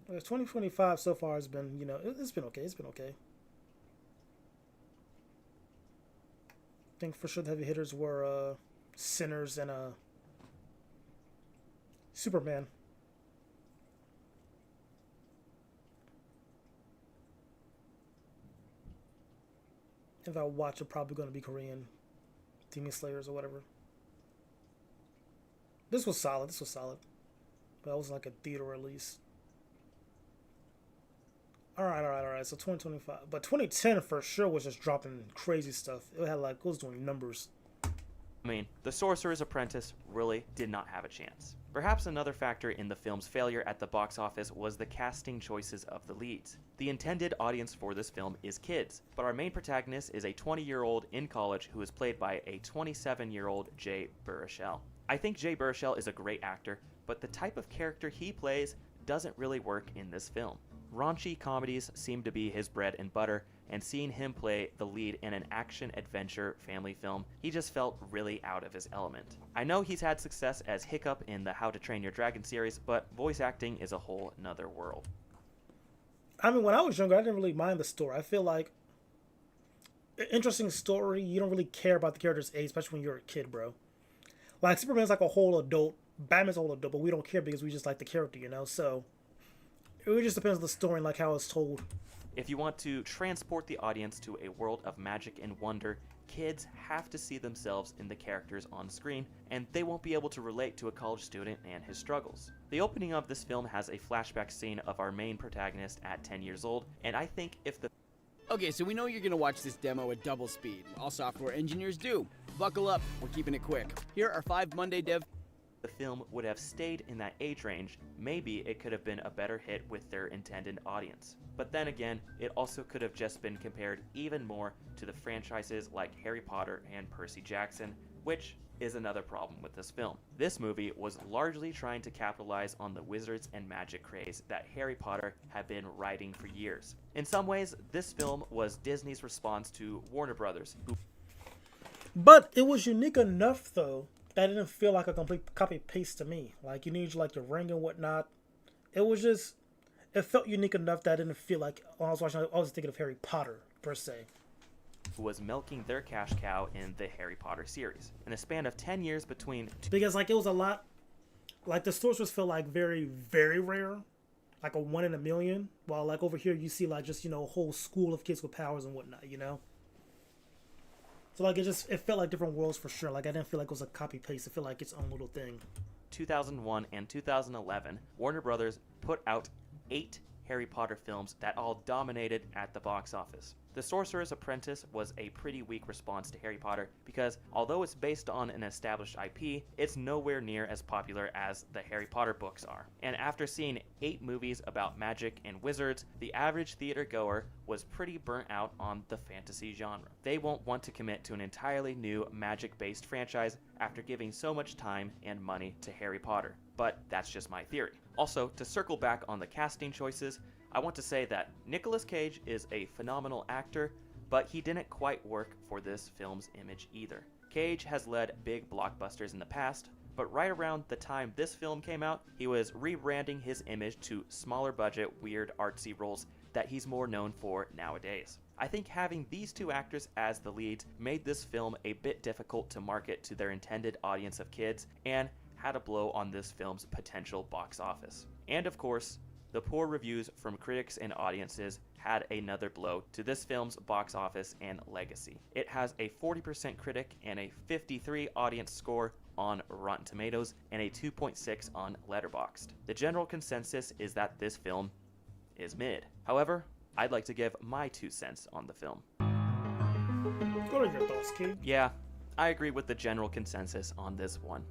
Okay, 2025 so far has been, you know, it's been okay. It's been okay. I think for sure the heavy hitters were Sinners and Superman. If I watch, it's probably going to be Korean Demon Slayers or whatever. This was solid. This was solid. But that was like a theater release. Alright. So 2025. But 2010 for sure was just dropping crazy stuff. It had like, it was doing numbers. I mean, The Sorcerer's Apprentice really did not have a chance. Perhaps another factor in the film's failure at the box office was the casting choices of the leads. The intended audience for this film is kids, but our main protagonist is a 20-year-old in college who is played by a 27-year-old Jay Baruchel. I think Jay Baruchel is a great actor, but the type of character he plays doesn't really work in this film. Raunchy comedies seem to be his bread and butter, and seeing him play the lead in an action-adventure family film, he just felt really out of his element. I know he's had success as Hiccup in the How to Train Your Dragon series, but voice acting is a whole nother world. I mean, when I was younger, I didn't really mind the story. I feel like interesting story, you don't really care about the character's age, especially when you're a kid, bro. Like, Superman's like a whole adult, Batman's a whole adult, but we don't care because we just like the character, you know? So, it really just depends on the story and like how it's told. If you want to transport the audience to a world of magic and wonder, kids have to see themselves in the characters on screen, and they won't be able to relate to a college student and his struggles. The opening of this film has a flashback scene of our main protagonist at 10 years old, and I think if the... Okay, so we know you're gonna watch this demo at double speed. All software engineers do. Buckle up, we're keeping it quick. Here are 5 Monday Dev... The film would have stayed in that age range, maybe it could have been a better hit with their intended audience. But then again, it also could have just been compared even more to the franchises like Harry Potter and Percy Jackson, which is another problem with this film. This movie was largely trying to capitalize on the wizards and magic craze that Harry Potter had been riding for years. In some ways, this film was Disney's response to Warner Brothers. But it was unique enough, though, that didn't feel like a complete copy-paste to me. Like, you need like your ring and whatnot. It was just, it felt unique enough that I didn't feel like, when I was watching, I was thinking of Harry Potter, per se. Who was milking their cash cow in the Harry Potter series. In a span of 10 years between... Because, like, it was a lot, like, the sorcerers felt like very, very rare. Like a 1 in a million. While, like, over here, you see, like, just, you know, a whole school of kids with powers and whatnot, you know? So, like, it felt like different worlds for sure. Like, I didn't feel like it was a copy-paste. It felt like its own little thing. 2001 and 2011, Warner Brothers put out 8 Harry Potter films that all dominated at the box office. The Sorcerer's Apprentice was a pretty weak response to Harry Potter because although it's based on an established IP, it's nowhere near as popular as the Harry Potter books are. And after seeing 8 movies about magic and wizards, the average theater goer was pretty burnt out on the fantasy genre. They won't want to commit to an entirely new magic-based franchise after giving so much time and money to Harry Potter. But that's just my theory. Also, to circle back on the casting choices, I want to say that Nicolas Cage is a phenomenal actor, but he didn't quite work for this film's image either. Cage has led big blockbusters in the past, but right around the time this film came out, he was rebranding his image to smaller budget, weird artsy roles that he's more known for nowadays. I think having these 2 actors as the leads made this film a bit difficult to market to their intended audience of kids and had a blow on this film's potential box office. And of course, the poor reviews from critics and audiences had another blow to this film's box office and legacy. It has a 40% critic and a 53 audience score on Rotten Tomatoes and a 2.6 on Letterboxd. The general consensus is that this film is mid. However, I'd like to give my 2 cents on the film. What are your thoughts, Kid? Yeah, I agree with the general consensus on this one.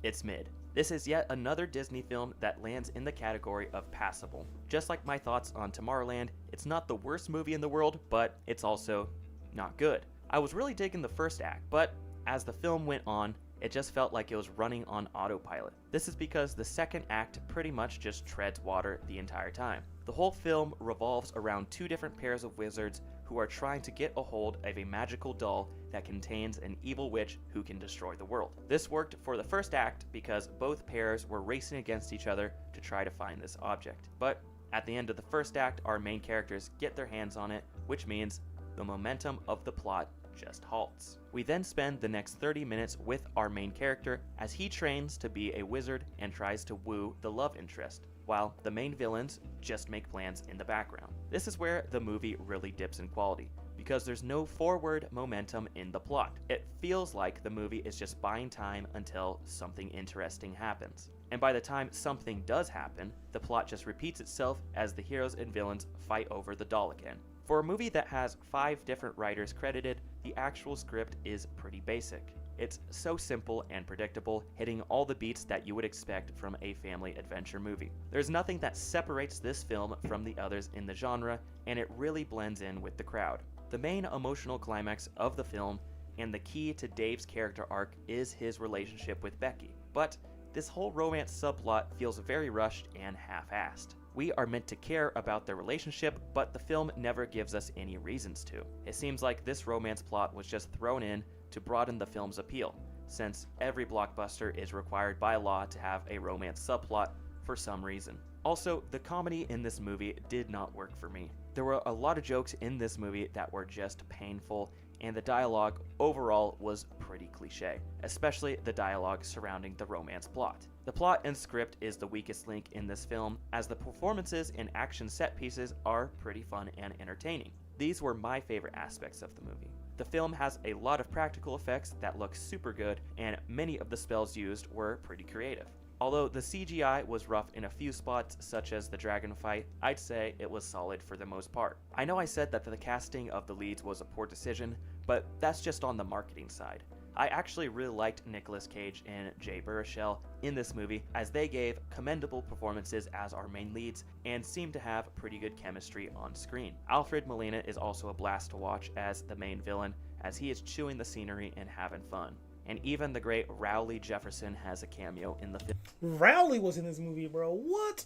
It's mid. This is yet another Disney film that lands in the category of passable. Just like my thoughts on Tomorrowland, it's not the worst movie in the world, but it's also not good. I was really digging the first act, but as the film went on, it just felt like it was running on autopilot. This is because the second act pretty much just treads water the entire time. The whole film revolves around two different pairs of wizards who are trying to get a hold of a magical doll that contains an evil witch who can destroy the world. This worked for the first act because both pairs were racing against each other to try to find this object. But at the end of the first act, our main characters get their hands on it, which means the momentum of the plot just halts. We then spend the next 30 minutes with our main character as he trains to be a wizard and tries to woo the love interest, while the main villains just make plans in the background. This is where the movie really dips in quality, because there's no forward momentum in the plot. It feels like the movie is just buying time until something interesting happens. And by the time something does happen, the plot just repeats itself as the heroes and villains fight over the doll again. For a movie that has 5 different writers credited, the actual script is pretty basic. It's so simple and predictable, hitting all the beats that you would expect from a family adventure movie. There's nothing that separates this film from the others in the genre, and it really blends in with the crowd. The main emotional climax of the film and the key to Dave's character arc is his relationship with Becky, but this whole romance subplot feels very rushed and half-assed. We are meant to care about their relationship, but the film never gives us any reasons to. It seems like this romance plot was just thrown in to broaden the film's appeal, since every blockbuster is required by law to have a romance subplot for some reason. Also, the comedy in this movie did not work for me. There were a lot of jokes in this movie that were just painful, and the dialogue overall was pretty cliche, especially the dialogue surrounding the romance plot. The plot and script is the weakest link in this film, as the performances and action set pieces are pretty fun and entertaining. These were my favorite aspects of the movie. The film has a lot of practical effects that look super good, and many of the spells used were pretty creative. Although the CGI was rough in a few spots, such as the dragon fight, I'd say it was solid for the most part. I know I said that the casting of the leads was a poor decision, but that's just on the marketing side. I actually really liked Nicolas Cage and Jay Baruchel in this movie, as they gave commendable performances as our main leads and seemed to have pretty good chemistry on screen. Alfred Molina is also a blast to watch as the main villain, as he is chewing the scenery and having fun. And even the great Rowley Jefferson has a cameo in the film. Rowley was in this movie, bro. What?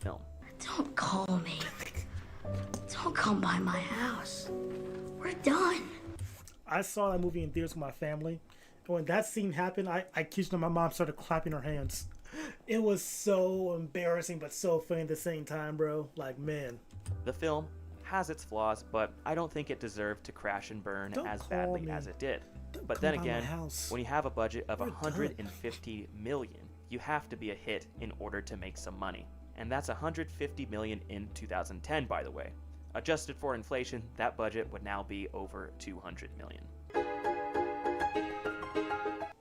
Don't call me. Don't come by my house. We're done. I saw that movie in theaters with my family. And when that scene happened, I kid you not, my mom started clapping her hands. It was so embarrassing, but so funny at the same time, bro. Like, man. The film has its flaws, but I don't think it deserved to crash and burn as badly as it did. But then again, when you have a budget of $150 million, you have to be a hit in order to make some money. And that's $150 million in 2010, by the way. Adjusted for inflation, that budget would now be over $200 million.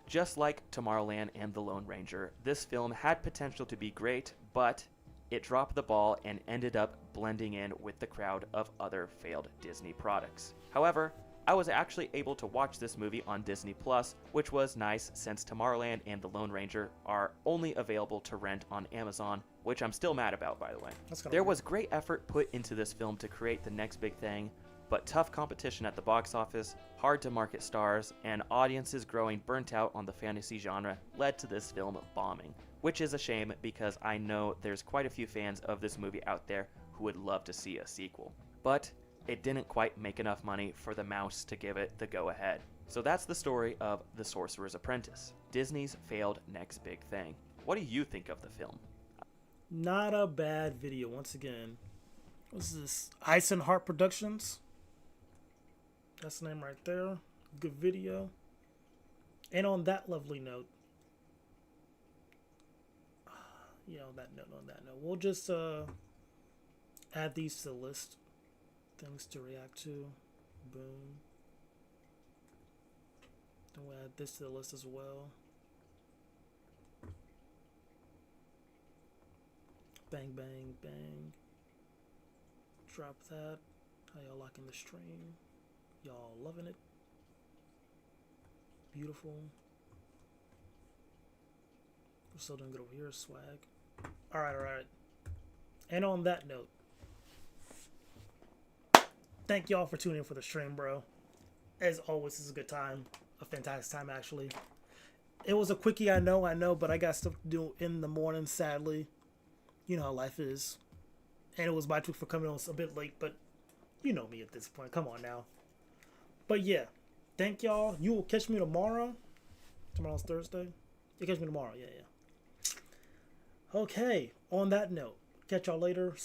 Just like Tomorrowland and The Lone Ranger, this film had potential to be great, but it dropped the ball and ended up blending in with the crowd of other failed Disney products. However, I was actually able to watch this movie on Disney Plus, which was nice since Tomorrowland and The Lone Ranger are only available to rent on Amazon, which I'm still mad about, by the way. There was great effort put into this film to create the next big thing, but tough competition at the box office, hard to market stars, and audiences growing burnt out on the fantasy genre led to this film bombing, which is a shame because I know there's quite a few fans of this movie out there who would love to see a sequel. But it didn't quite make enough money for the mouse to give it the go-ahead. So that's the story of The Sorcerer's Apprentice, Disney's failed next big thing. What do you think of the film? Not a bad video, once again. What's this? Ice and Heart Productions? That's the name right there. Good video. And on that lovely note, on that note, we'll just add these to the list. Things to react to. Boom. Then we'll add this to the list as well. Bang, bang, bang. Drop that. How y'all liking the stream? Y'all loving it? beautiful. We're still doing good over here, swag. Alright, alright. And on that note, thank y'all for tuning in for the stream, bro. As always, this is a good time. A fantastic time, actually. It was a quickie, I know, but I got stuff to do in the morning, sadly. You know how life is. And it was my tweet for coming on a bit late, but you know me at this point. Come on now. But yeah, thank y'all. You will catch me tomorrow. Tomorrow's Thursday. You catch me tomorrow. Yeah. Okay, on that note, catch y'all later.